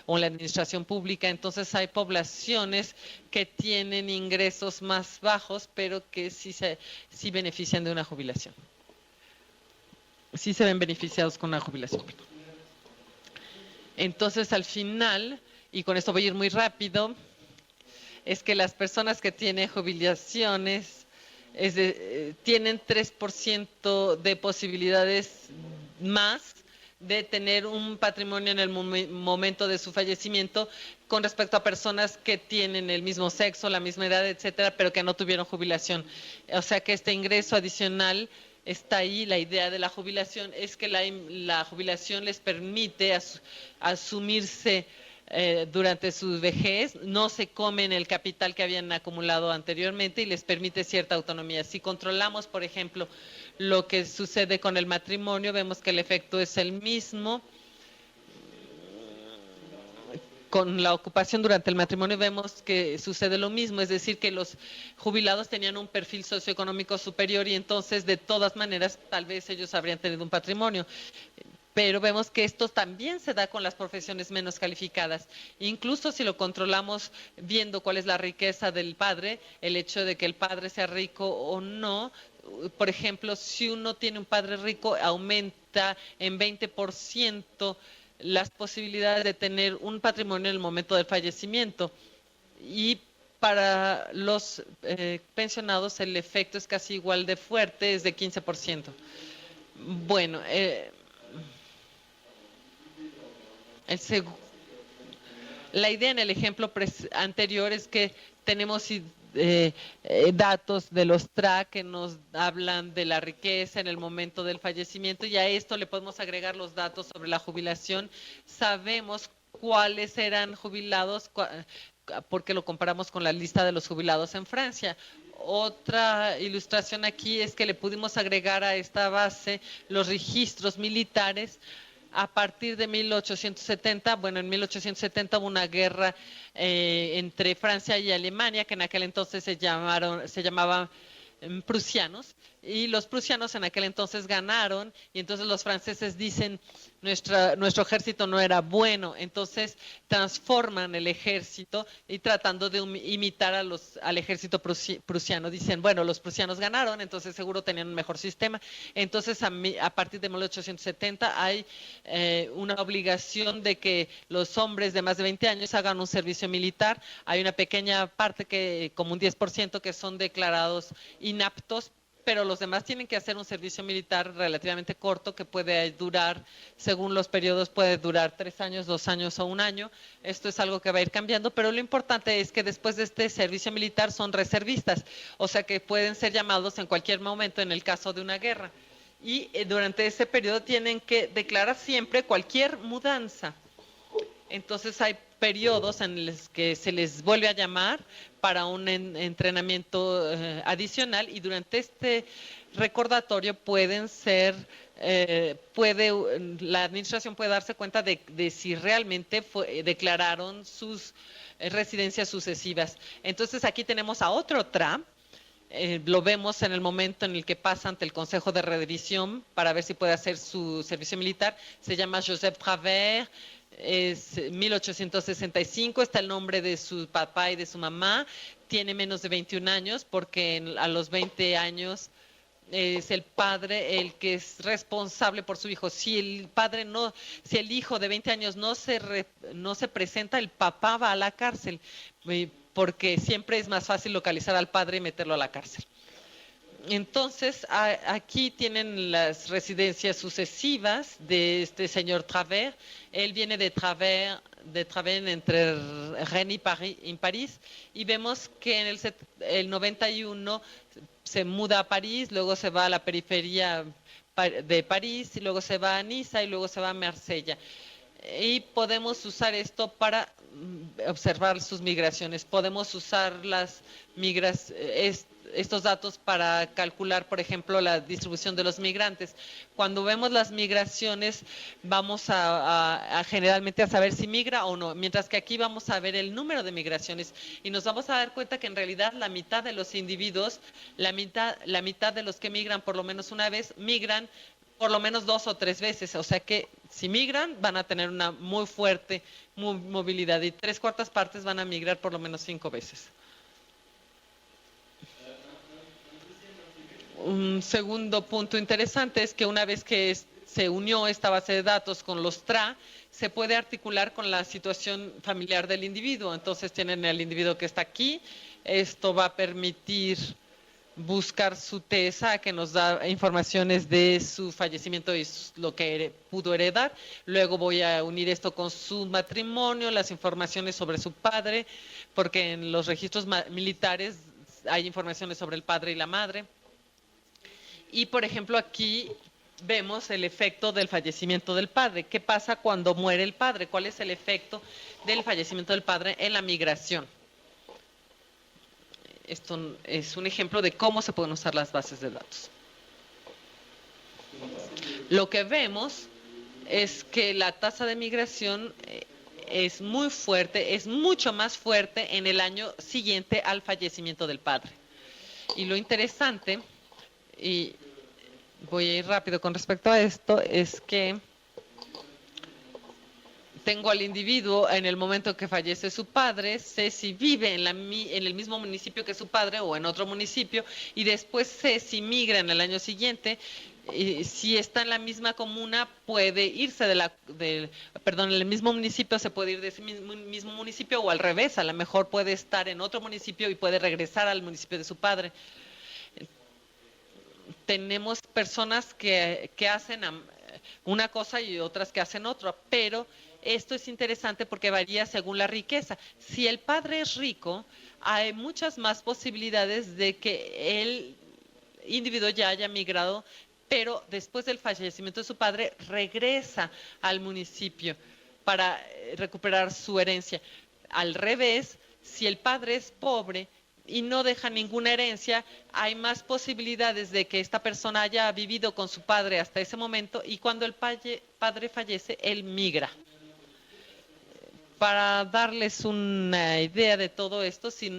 administración pública. Entonces hay poblaciones que tienen ingresos más bajos, pero que sí benefician de una jubilación. Sí se ven beneficiados con una jubilación. Entonces, al final, y con esto voy a ir muy rápido, es que las personas que tienen jubilaciones tienen 3% de posibilidades más de tener un patrimonio en el momento de su fallecimiento con respecto a personas que tienen el mismo sexo, la misma edad, etcétera, pero que no tuvieron jubilación. O sea que este ingreso adicional está ahí. La idea de la jubilación es que la jubilación les permite asumirse durante su vejez, no se comen el capital que habían acumulado anteriormente y les permite cierta autonomía. Si controlamos, por ejemplo, lo que sucede con el matrimonio, vemos que el efecto es el mismo. Con la ocupación durante el matrimonio vemos que sucede lo mismo, es decir, que los jubilados tenían un perfil socioeconómico superior y entonces de todas maneras tal vez ellos habrían tenido un patrimonio. Pero vemos que esto también se da con las profesiones menos calificadas. Incluso si lo controlamos viendo cuál es la riqueza del padre, el hecho de que el padre sea rico o no, por ejemplo, si uno tiene un padre rico, aumenta en 20% las posibilidades de tener un patrimonio en el momento del fallecimiento. Y para los pensionados el efecto es casi igual de fuerte, es de 15%. Bueno, El seg- la idea en el ejemplo anterior es que tenemos datos de los TRA que nos hablan de la riqueza en el momento del fallecimiento y a esto le podemos agregar los datos sobre la jubilación. Sabemos cuáles eran jubilados porque lo comparamos con la lista de los jubilados en Francia. Otra ilustración aquí es que le pudimos agregar a esta base los registros militares a partir de 1870. Bueno, en 1870 hubo una guerra entre Francia y Alemania, que en aquel entonces se llamaban prusianos, y los prusianos en aquel entonces ganaron, y entonces los franceses dicen, nuestro ejército no era bueno, entonces transforman el ejército y tratando de imitar al ejército prusiano, dicen, bueno, los prusianos ganaron, entonces seguro tenían un mejor sistema, entonces a partir de 1870 hay una obligación de que los hombres de más de 20 años hagan un servicio militar, hay una pequeña parte que, como un 10%, que son declarados inaptos, pero los demás tienen que hacer un servicio militar relativamente corto que puede durar, según los periodos, puede durar 3 años, 2 años o 1 año. Esto es algo que va a ir cambiando, pero lo importante es que después de este servicio militar son reservistas, o sea que pueden ser llamados en cualquier momento en el caso de una guerra. Y durante ese periodo tienen que declarar siempre cualquier mudanza. Entonces hay periodos en los que se les vuelve a llamar para un entrenamiento adicional y durante este recordatorio la administración puede darse cuenta de si realmente declararon sus residencias sucesivas. Entonces aquí tenemos a otro TRA. Lo vemos en el momento en el que pasa ante el Consejo de Revisión para ver si puede hacer su servicio militar. Se llama Joseph Travers, es 1865, está el nombre de su papá y de su mamá, tiene menos de 21 años porque a los 20 años es el padre el que es responsable por su hijo. Si el hijo de 20 años no se presenta, el papá va a la cárcel, porque siempre es más fácil localizar al padre y meterlo a la cárcel. Entonces, aquí tienen las residencias sucesivas de este señor Travers. Él viene de Travers entre Rennes y París, y vemos que en el 91 se muda a París, luego se va a la periferia de París, y luego se va a Niza, y luego se va a Marsella. Y podemos usar esto para observar sus migraciones. Podemos usar estos datos para calcular, por ejemplo, la distribución de los migrantes. Cuando vemos las migraciones, vamos a generalmente a saber si migra o no, mientras que aquí vamos a ver el número de migraciones y nos vamos a dar cuenta que en realidad la mitad de los individuos, la mitad de los que migran por lo menos una vez, migran por lo menos 2 o 3 veces, o sea que si migran van a tener una muy fuerte movilidad y 3/4 partes van a migrar por lo menos 5 veces. Un segundo punto interesante es que una vez que se unió esta base de datos con los TRA, se puede articular con la situación familiar del individuo. Entonces tienen el individuo que está aquí, esto va a permitir buscar su TESA, que nos da informaciones de su fallecimiento y lo que pudo heredar. Luego voy a unir esto con su matrimonio, las informaciones sobre su padre, porque en los registros militares hay informaciones sobre el padre y la madre. Y, por ejemplo, aquí vemos el efecto del fallecimiento del padre. ¿Qué pasa cuando muere el padre? ¿Cuál es el efecto del fallecimiento del padre en la migración? Esto es un ejemplo de cómo se pueden usar las bases de datos. Lo que vemos es que la tasa de migración es muy fuerte, es mucho más fuerte en el año siguiente al fallecimiento del padre. Y lo interesante, y voy a ir rápido con respecto a esto, es que tengo al individuo en el momento que fallece su padre, sé si vive en el mismo municipio que su padre o en otro municipio, y después sé si migra en el año siguiente. Si está en la misma comuna, puede irse en el mismo municipio, se puede ir de ese mismo municipio, o al revés, a lo mejor puede estar en otro municipio y puede regresar al municipio de su padre. Tenemos personas que hacen una cosa y otras que hacen otra, pero Esto es interesante porque varía según la riqueza. Si el padre es rico, hay muchas más posibilidades de que el individuo ya haya migrado, pero después del fallecimiento de su padre regresa al municipio para recuperar su herencia. Al revés, si el padre es pobre y no deja ninguna herencia, hay más posibilidades de que esta persona haya vivido con su padre hasta ese momento y cuando el padre fallece, él migra. Para darles una idea de todo esto, si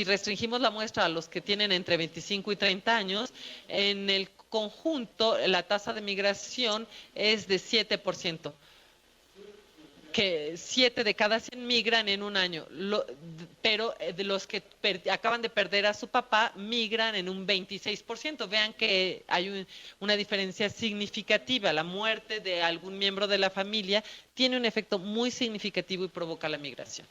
restringimos la muestra a los que tienen entre 25 y 30 años, en el conjunto la tasa de migración es de 7%. Que 7 de cada 100 migran en un año, pero de los que acaban de perder a su papá, migran en un 26%. Vean que hay una diferencia significativa. La muerte de algún miembro de la familia tiene un efecto muy significativo y provoca la migración.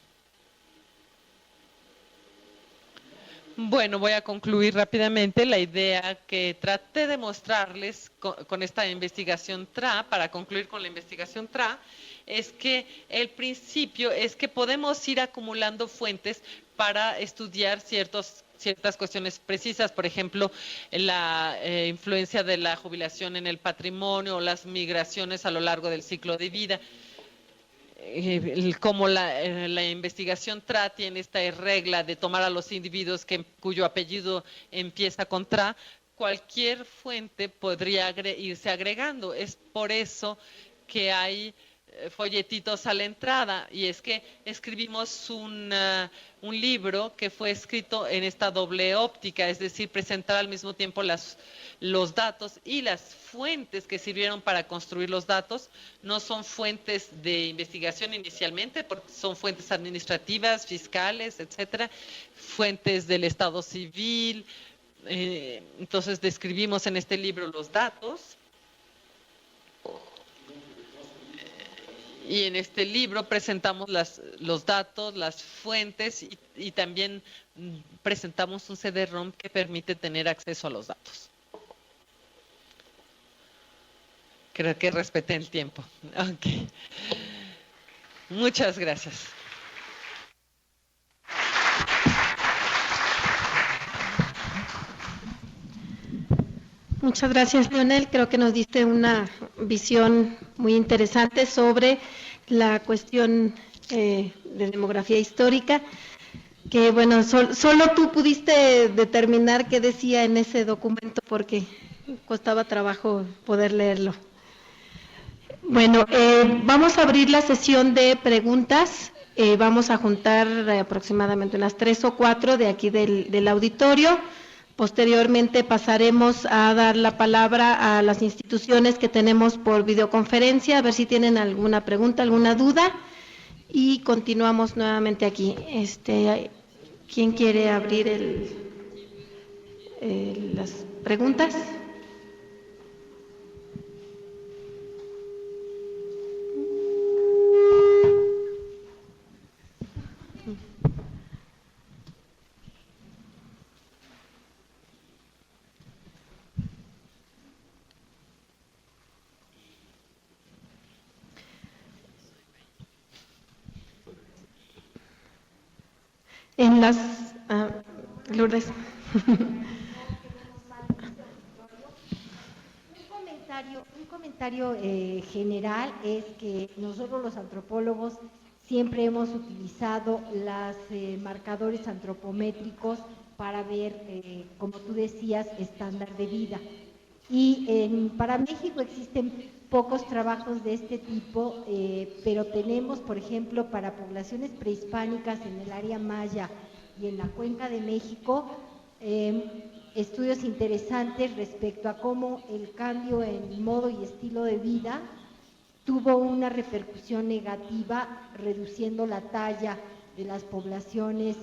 Bueno, voy a concluir rápidamente la idea que traté de mostrarles con esta investigación TRA, para concluir con la investigación TRA, es que el principio es que podemos ir acumulando fuentes para estudiar ciertas cuestiones precisas, por ejemplo, la influencia de la jubilación en el patrimonio o las migraciones a lo largo del ciclo de vida. Como la investigación TRA tiene esta regla de tomar a los individuos cuyo apellido empieza con TRA, cualquier fuente podría irse agregando. Es por eso que hay folletitos a la entrada, y es que escribimos un libro que fue escrito en esta doble óptica, es decir, presentar al mismo tiempo los datos y las fuentes que sirvieron para construir los datos. No son fuentes de investigación inicialmente, porque son fuentes administrativas, fiscales, etcétera, fuentes del Estado civil. Entonces describimos en este libro los datos. Y en este libro presentamos los datos, las fuentes y también presentamos un CD-ROM que permite tener acceso a los datos. Creo que respeté el tiempo. Okay. Muchas gracias. Muchas gracias, Leonel. Creo que nos diste una visión muy interesante sobre la cuestión de demografía histórica, que bueno, solo tú pudiste determinar qué decía en ese documento porque costaba trabajo poder leerlo. Bueno, vamos a abrir la sesión de preguntas. Vamos a juntar aproximadamente unas 3 o 4 de aquí del auditorio. Posteriormente pasaremos a dar la palabra a las instituciones que tenemos por videoconferencia, a ver si tienen alguna pregunta, alguna duda, y continuamos nuevamente aquí. ¿Quién quiere abrir las preguntas? En las... Lourdes. Un comentario general es que nosotros los antropólogos siempre hemos utilizado los marcadores antropométricos para ver, como tú decías, estándar de vida. Y para México existen pocos trabajos de este tipo, pero tenemos, por ejemplo, para poblaciones prehispánicas en el área maya y en la Cuenca de México, estudios interesantes respecto a cómo el cambio en modo y estilo de vida tuvo una repercusión negativa, reduciendo la talla de las poblaciones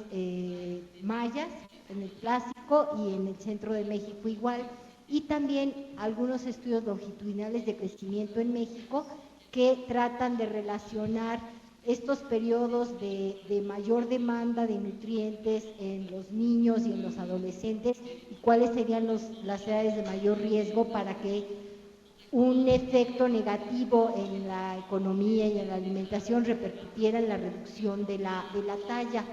mayas en el clásico y en el centro de México igual. Y también algunos estudios longitudinales de crecimiento en México que tratan de relacionar estos periodos de mayor demanda de nutrientes en los niños y en los adolescentes y cuáles serían las edades de mayor riesgo para que un efecto negativo en la economía y en la alimentación repercutiera en la reducción de la talla.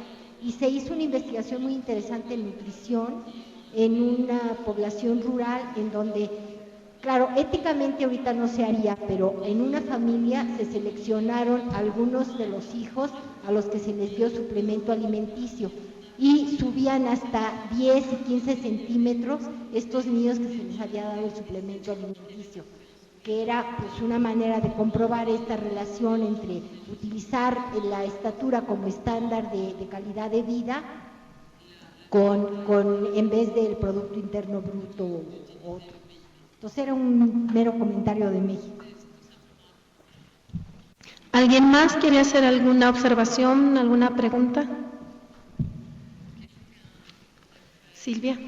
Y se hizo una investigación muy interesante en nutrición en una población rural en donde, claro, éticamente ahorita no se haría, pero en una familia se seleccionaron algunos de los hijos a los que se les dio suplemento alimenticio y subían hasta 10 y 15 centímetros estos niños que se les había dado el suplemento alimenticio, que era pues una manera de comprobar esta relación entre utilizar la estatura como estándar de calidad de vida en vez del Producto Interno Bruto u otro. Entonces era un mero comentario de México. ¿Alguien más quiere hacer alguna observación, alguna pregunta? Silvia.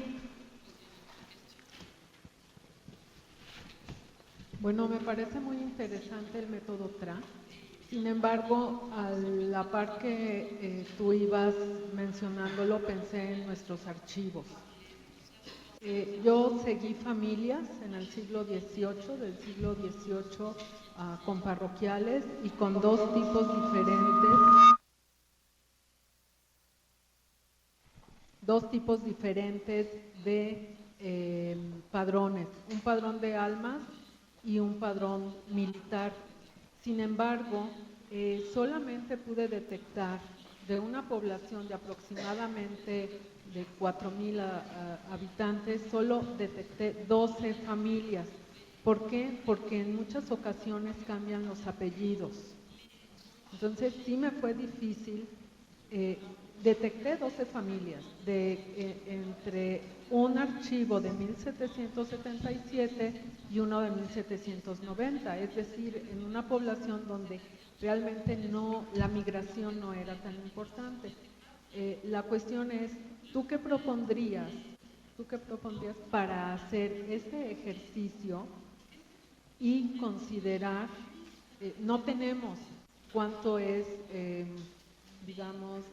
Bueno, me parece muy interesante el método TRA. Sin embargo, a la par que tú ibas mencionándolo, pensé en nuestros archivos. Yo seguí familias en el siglo XVIII, del siglo XVIII, con parroquiales y con dos tipos diferentes de padrones, un padrón de almas y un padrón militar. Sin embargo, solamente pude detectar de una población de aproximadamente de 4,000 habitantes, solo detecté 12 familias. ¿Por qué? Porque en muchas ocasiones cambian los apellidos. Entonces sí me fue difícil. Detecté 12 familias entre un archivo de 1777 y uno de 1790, es decir, en una población donde realmente la migración no era tan importante. La cuestión es, ¿tú qué propondrías para hacer este ejercicio y considerar, no tenemos cuánto es, digamos,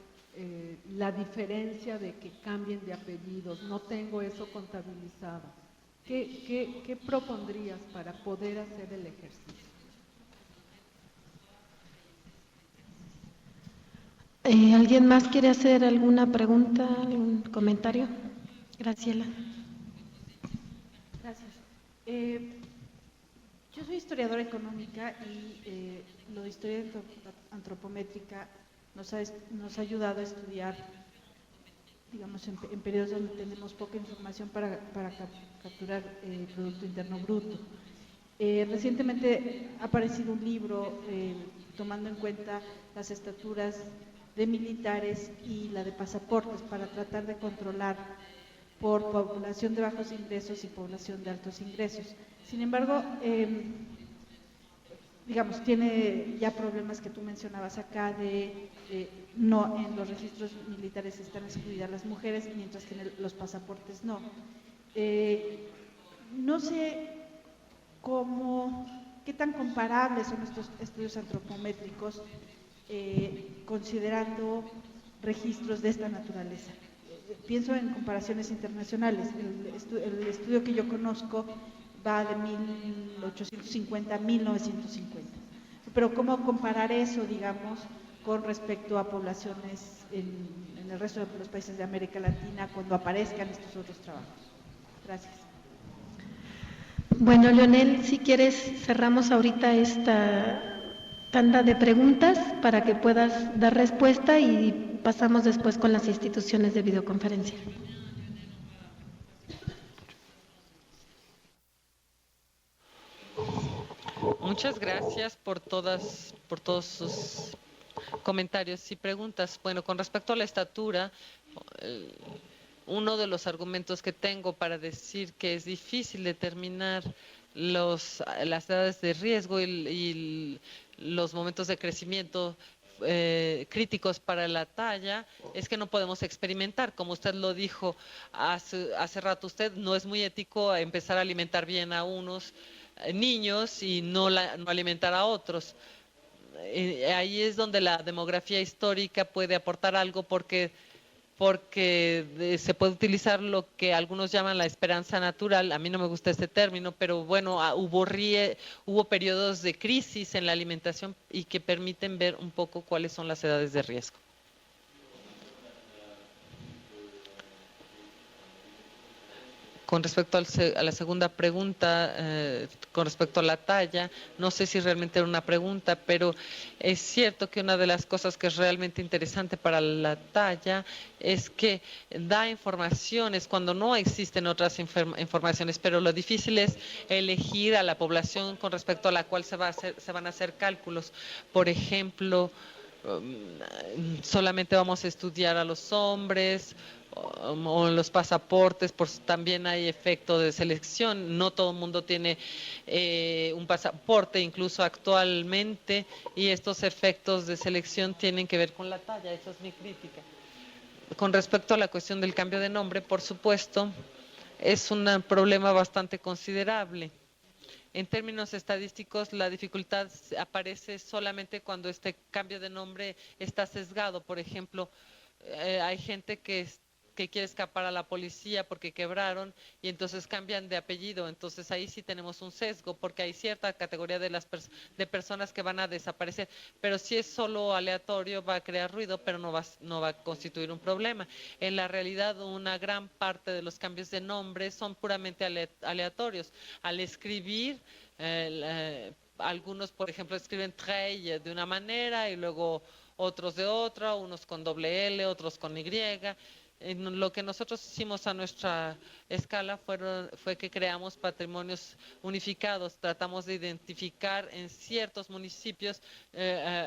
la diferencia de que cambien de apellidos, no tengo eso contabilizado. ¿Qué propondrías para poder hacer el ejercicio? ¿Alguien más quiere hacer alguna pregunta, algún comentario? Graciela. Gracias. Yo soy historiadora económica y lo de historia antropométrica nos ha ayudado a estudiar, digamos, en periodos donde tenemos poca información para capturar el Producto Interno Bruto. Recientemente ha aparecido un libro tomando en cuenta las estaturas de militares y la de pasaportes para tratar de controlar por población de bajos ingresos y población de altos ingresos. Sin embargo, digamos, tiene ya problemas que tú mencionabas acá de no, en los registros militares están excluidas las mujeres, mientras que en los pasaportes no. No sé qué tan comparables son estos estudios antropométricos considerando registros de esta naturaleza. Pienso en comparaciones internacionales. El estudio que yo conozco va de 1850 a 1950. Pero ¿cómo comparar eso, digamos, con respecto a poblaciones en el resto de los países de América Latina cuando aparezcan estos otros trabajos? Gracias. Bueno, Leonel, si quieres cerramos ahorita esta tanda de preguntas para que puedas dar respuesta y pasamos después con las instituciones de videoconferencia. Muchas gracias por todos sus comentarios y preguntas. Bueno, con respecto a la estatura, uno de los argumentos que tengo para decir que es difícil determinar las edades de riesgo y los momentos de crecimiento críticos para la talla es que no podemos experimentar. Como usted lo dijo hace rato, usted no es muy ético empezar a alimentar bien a unos niños y no alimentar a otros. Ahí es donde la demografía histórica puede aportar algo, porque porque se puede utilizar lo que algunos llaman la esperanza natural. A mí no me gusta este término, pero bueno, hubo periodos de crisis en la alimentación y que permiten ver un poco cuáles son las edades de riesgo. Con respecto a la segunda pregunta, con respecto a la talla, no sé si realmente era una pregunta, pero es cierto que una de las cosas que es realmente interesante para la talla es que da informaciones cuando no existen otras informaciones, pero lo difícil es elegir a la población con respecto a la cual se van a hacer cálculos. Por ejemplo, solamente vamos a estudiar a los hombres o los pasaportes, pues también hay efecto de selección. No todo el mundo tiene un pasaporte, incluso actualmente, y estos efectos de selección tienen que ver con la talla. Esa es mi crítica. Con respecto a la cuestión del cambio de nombre, por supuesto, es un problema bastante considerable. En términos estadísticos, la dificultad aparece solamente cuando este cambio de nombre está sesgado. Por ejemplo, hay gente que quiere escapar a la policía porque quebraron y entonces cambian de apellido. Entonces ahí sí tenemos un sesgo porque hay cierta categoría de personas que van a desaparecer. Pero si es solo aleatorio va a crear ruido, pero no va a constituir un problema. En la realidad, una gran parte de los cambios de nombre son puramente aleatorios. Al escribir, algunos, por ejemplo, escriben Trey de una manera y luego otros de otra, unos con doble L, otros con Y. Lo que nosotros hicimos a nuestra escala fue que creamos patrimonios unificados. Tratamos de identificar en ciertos municipios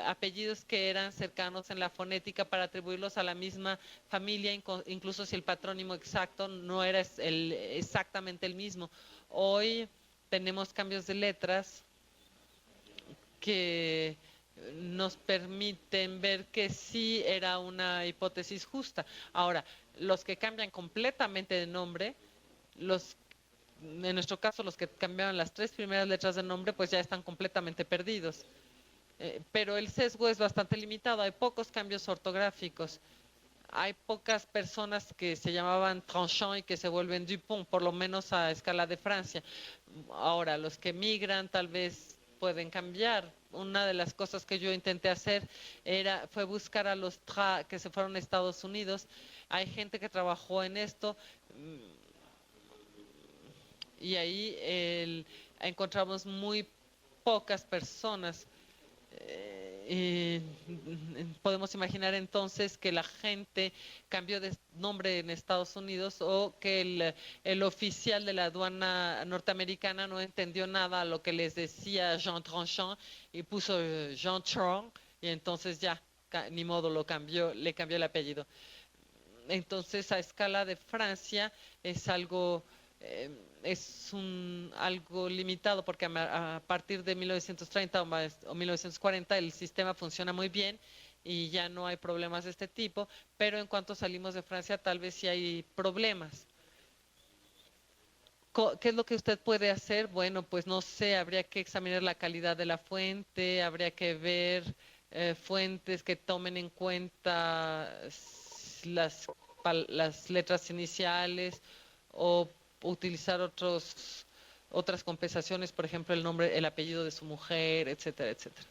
apellidos que eran cercanos en la fonética para atribuirlos a la misma familia, incluso si el patrónimo exacto no era exactamente el mismo. Hoy tenemos cambios de letras que nos permiten ver que sí era una hipótesis justa. Ahora, los que cambian completamente de nombre, en nuestro caso los que cambiaban las 3 primeras letras del nombre, pues ya están completamente perdidos. Pero el sesgo es bastante limitado, hay pocos cambios ortográficos. Hay pocas personas que se llamaban Tranchant y que se vuelven Dupont, por lo menos a escala de Francia. Ahora, los que migran tal vez pueden cambiar. Una de las cosas que yo intenté hacer fue buscar a los que se fueron a Estados Unidos. Hay gente que trabajó en esto y ahí encontramos muy pocas personas. Podemos imaginar entonces que la gente cambió de nombre en Estados Unidos o que el oficial de la aduana norteamericana no entendió nada a lo que les decía Jean Tranchant y puso Jean Tron y entonces ya, ni modo, le cambió el apellido. Entonces a escala de Francia es algo algo limitado porque a partir de 1930 o 1940 el sistema funciona muy bien y ya no hay problemas de este tipo, pero en cuanto salimos de Francia tal vez sí hay problemas. ¿Qué es lo que usted puede hacer? Bueno, pues no sé, habría que examinar la calidad de la fuente, habría que ver fuentes que tomen en cuenta las letras iniciales o utilizar otras compensaciones, por ejemplo, el apellido de su mujer, etcétera, etcétera.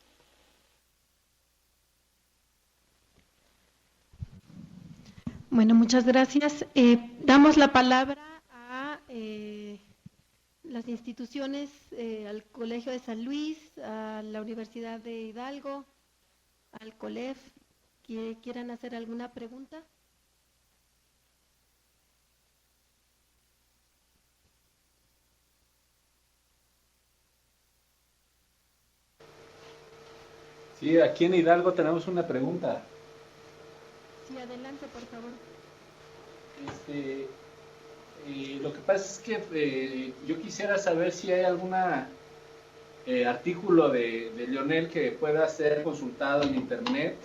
Bueno, muchas gracias. Damos la palabra a las instituciones, al Colegio de San Luis, a la Universidad de Hidalgo, al COLEF, que quieran hacer alguna pregunta. Sí, aquí en Hidalgo tenemos una pregunta. Sí, adelante, por favor. Lo que pasa es que yo quisiera saber si hay alguna artículo de Leonel que pueda ser consultado en internet,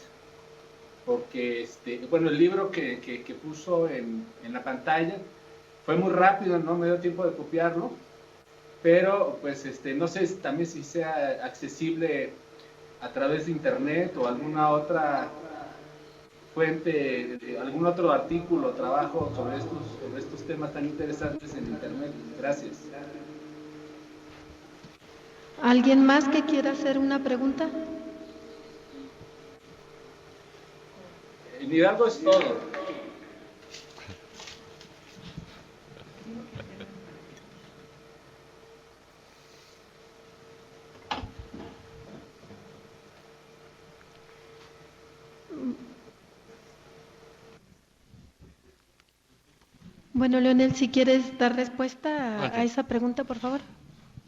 porque bueno, el libro que puso en la pantalla fue muy rápido, no me dio tiempo de copiarlo, pero pues no sé también si sea accesible a través de internet o alguna otra cuente algún otro artículo o trabajo sobre estos temas tan interesantes en Internet. Gracias. ¿Alguien más que quiera hacer una pregunta? En Hidalgo es todo. Bueno, Leonel, si quieres dar respuesta Ok. a esa pregunta, por favor.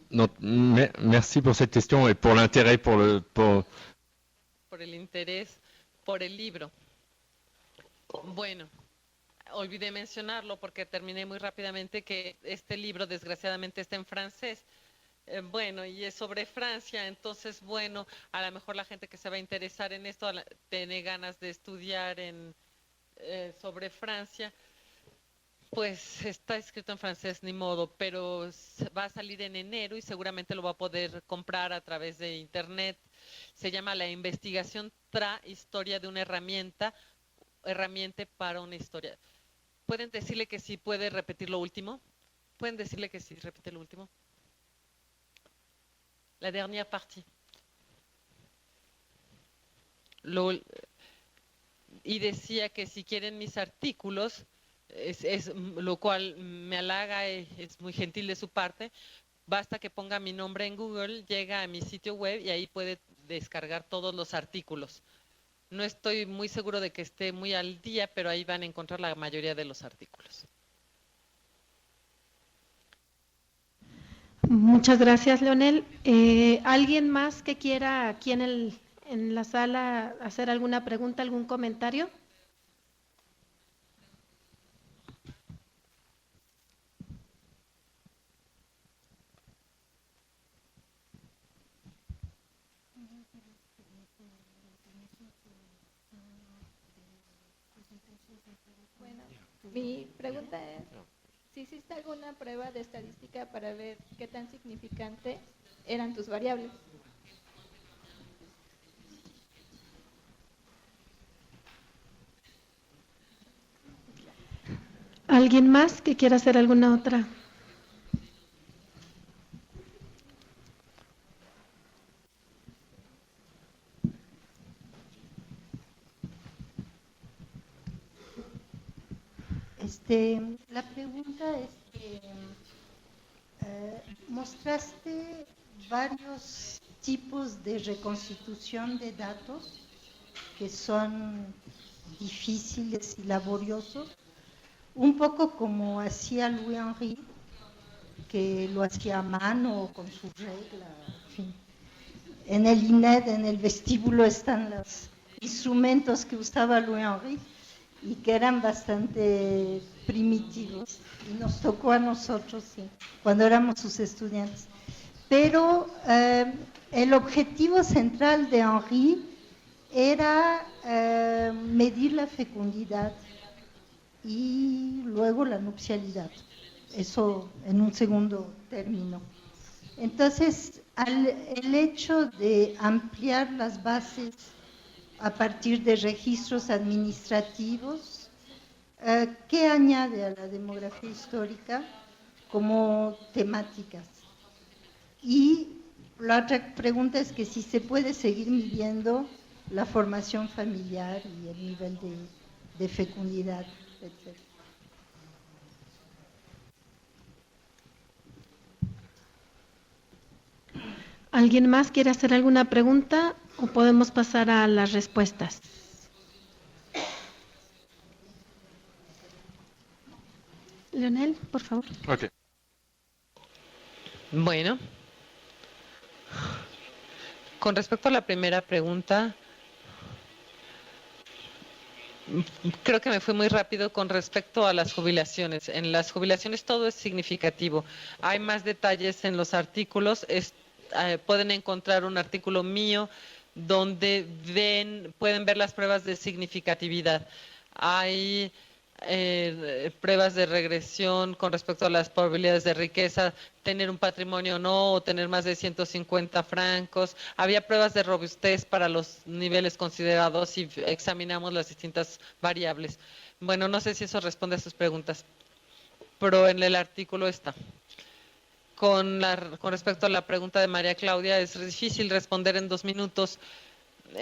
Non, merci pour cette question et pour l'intérêt Por el interés por el libro. Bueno, olvidé mencionarlo porque terminé muy rápidamente que este libro desgraciadamente está en francés. Bueno, y es sobre Francia, entonces, bueno, a lo mejor la gente que se va a interesar en esto tiene ganas de estudiar sobre Francia. Pues está escrito en francés, ni modo, pero va a salir en enero y seguramente lo va a poder comprar a través de internet. Se llama La investigación historia de una herramienta para una historia. ¿Pueden decirle que sí puede repetir lo último? ¿Pueden decirle que sí repite lo último? La dernière partie. Y decía que si quieren mis artículos, lo cual me halaga, es muy gentil de su parte, basta que ponga mi nombre en Google, llega a mi sitio web y ahí puede descargar todos los artículos. No estoy muy seguro de que esté muy al día, pero ahí van a encontrar la mayoría de los artículos. Muchas gracias, Leonel. ¿Alguien más que quiera aquí en la sala hacer alguna pregunta, algún comentario? Bueno, mi pregunta es si hiciste alguna prueba de estadística para ver qué tan significante eran tus variables. ¿Alguien más que quiera hacer alguna otra? La pregunta es que mostraste varios tipos de reconstitución de datos que son difíciles y laboriosos, un poco como hacía Louis Henry, que lo hacía a mano con su regla, en fin. En el INED, en el vestíbulo, están los instrumentos que usaba Louis Henry y que eran bastante primitivos, y nos tocó a nosotros, sí, cuando éramos sus estudiantes. Pero el objetivo central de Henry era medir la fecundidad y luego la nupcialidad, eso en un segundo término. Entonces, el hecho de ampliar las bases a partir de registros administrativos, ¿qué añade a la demografía histórica como temáticas? Y la otra pregunta es que si se puede seguir midiendo la formación familiar y el nivel de fecundidad, etc. ¿Alguien más quiere hacer alguna pregunta o podemos pasar a las respuestas? Leonel, por favor. Ok. Bueno, con respecto a la primera pregunta, creo que me fui muy rápido con respecto a las jubilaciones. En las jubilaciones todo es significativo. Hay más detalles en los artículos. Pueden encontrar un artículo mío donde pueden ver las pruebas de significatividad. Hay pruebas de regresión con respecto a las probabilidades de riqueza, tener un patrimonio o no, o tener más de 150 francos. Había pruebas de robustez para los niveles considerados y examinamos las distintas variables. Bueno, no sé si eso responde a sus preguntas, pero en el artículo está. Con respecto a la pregunta de María Claudia, es difícil responder en 2 minutos.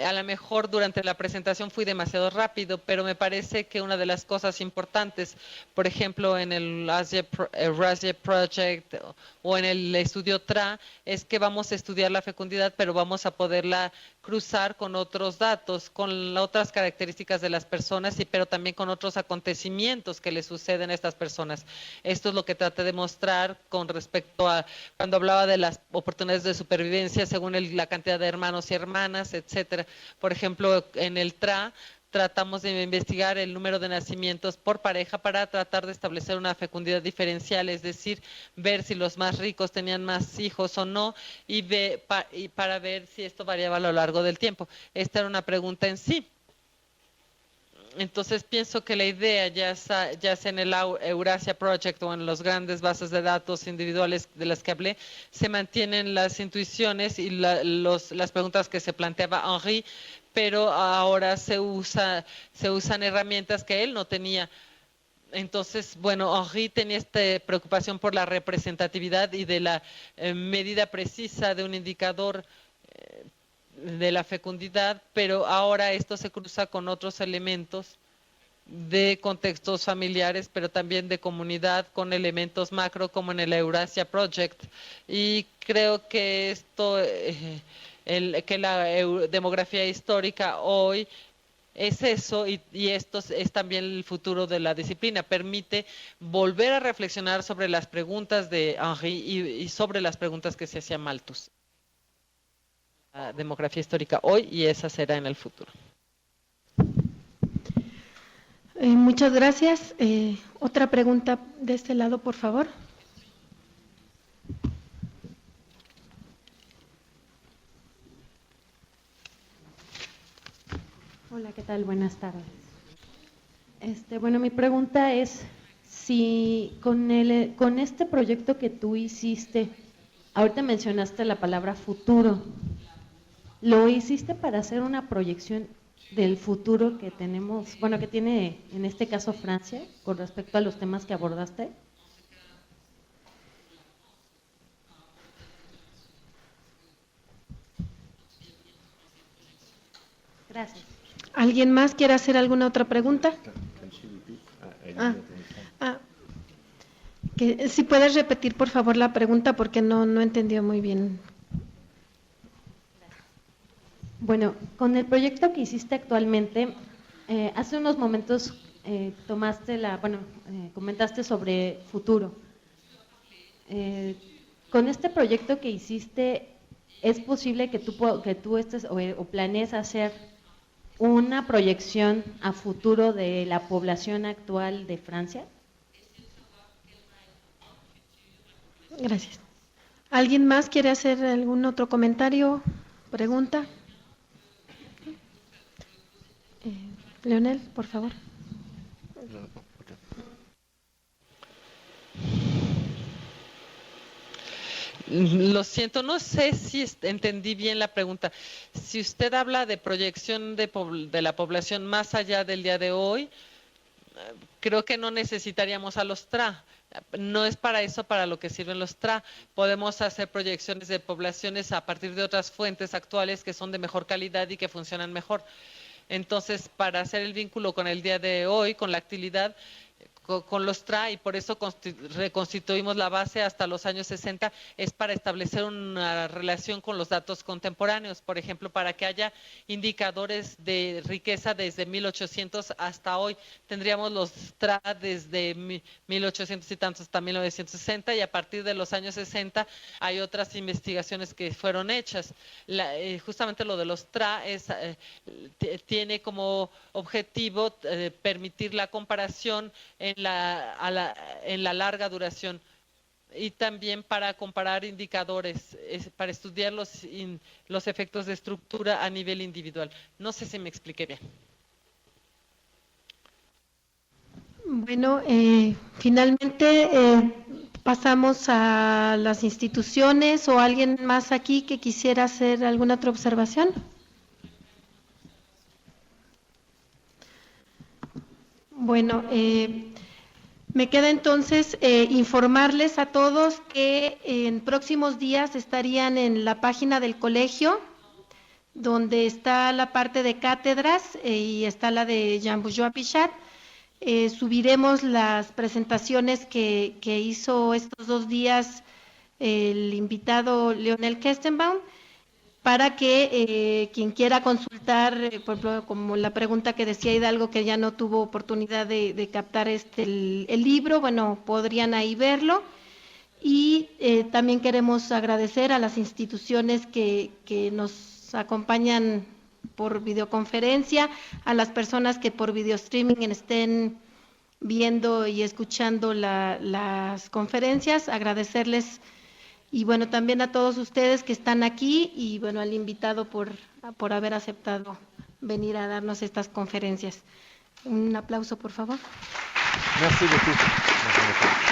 A lo mejor durante la presentación fui demasiado rápido, pero me parece que una de las cosas importantes, por ejemplo, en el RASIE Project o en el estudio TRA, es que vamos a estudiar la fecundidad, pero vamos a poderla cruzar con otros datos, con otras características de las personas, pero también con otros acontecimientos que le suceden a estas personas. Esto es lo que traté de mostrar con respecto a cuando hablaba de las oportunidades de supervivencia según la cantidad de hermanos y hermanas, etcétera. Por ejemplo, en el TRA tratamos de investigar el número de nacimientos por pareja para tratar de establecer una fecundidad diferencial, es decir, ver si los más ricos tenían más hijos o no y para ver si esto variaba a lo largo del tiempo. Esta era una pregunta en sí. Entonces pienso que la idea, ya sea en el Eurasia Project o en las grandes bases de datos individuales de las que hablé, se mantienen las intuiciones y las preguntas que se planteaba Henri, pero ahora se usan herramientas que él no tenía. Entonces, bueno, Henri tenía esta preocupación por la representatividad y de la medida precisa de un indicador de la fecundidad, pero ahora esto se cruza con otros elementos de contextos familiares, pero también de comunidad, con elementos macro como en el Eurasia Project. Y creo que esto, que la demografía histórica hoy es eso, y esto es también el futuro de la disciplina. Permite volver a reflexionar sobre las preguntas de Henri y sobre las preguntas que se hacía Malthus. La demografía histórica hoy, y esa será en el futuro. Muchas gracias. Otra pregunta de este lado, por favor. Hola, ¿qué tal? Buenas tardes. Bueno, mi pregunta es si con este proyecto que tú hiciste, ahorita mencionaste la palabra futuro, ¿lo hiciste para hacer una proyección del futuro que tenemos, bueno, que tiene en este caso Francia, con respecto a los temas que abordaste? Gracias. ¿Alguien más quiere hacer alguna otra pregunta? Si puedes repetir, por favor, la pregunta, porque no entendió muy bien. Bueno, con el proyecto que hiciste actualmente, hace unos momentos comentaste sobre futuro. Con este proyecto que hiciste, ¿es posible que tú estés o planees hacer una proyección a futuro de la población actual de Francia? Gracias. ¿Alguien más quiere hacer algún otro comentario, pregunta? Leonel, por favor. Lo siento, no sé si entendí bien la pregunta. Si usted habla de proyección de la población más allá del día de hoy, creo que no necesitaríamos a los TRA. No es para eso para lo que sirven los TRA. Podemos hacer proyecciones de poblaciones a partir de otras fuentes actuales que son de mejor calidad y que funcionan mejor. Entonces, para hacer el vínculo con el día de hoy, con la actividad, con los TRA, y por eso reconstituimos la base hasta los años 60, es para establecer una relación con los datos contemporáneos. Por ejemplo, para que haya indicadores de riqueza desde 1800 hasta hoy. Tendríamos los TRA desde 1800 y tantos hasta 1960, y a partir de los años 60 hay otras investigaciones que fueron hechas. Justamente lo de los TRA tiene como objetivo permitir la comparación en la larga duración, y también para comparar indicadores, para estudiar los efectos de estructura a nivel individual. No sé si me expliqué bien. Bueno, finalmente pasamos a las instituciones o alguien más aquí que quisiera hacer alguna otra observación. Bueno, me queda entonces informarles a todos que en próximos días estarían en la página del colegio, donde está la parte de cátedras y está la de Jean Bourgeois Pichat. Subiremos las presentaciones que hizo estos 2 días el invitado Leonel Kestenbaum, para que quien quiera consultar, por ejemplo, como la pregunta que decía Hidalgo, que ya no tuvo oportunidad de captar el libro, bueno, podrían ahí verlo. Y también queremos agradecer a las instituciones que nos acompañan por videoconferencia, a las personas que por video streaming estén viendo y escuchando las conferencias, agradecerles. Y bueno, también a todos ustedes que están aquí y bueno, al invitado por haber aceptado venir a darnos estas conferencias. Un aplauso, por favor. Merci beaucoup.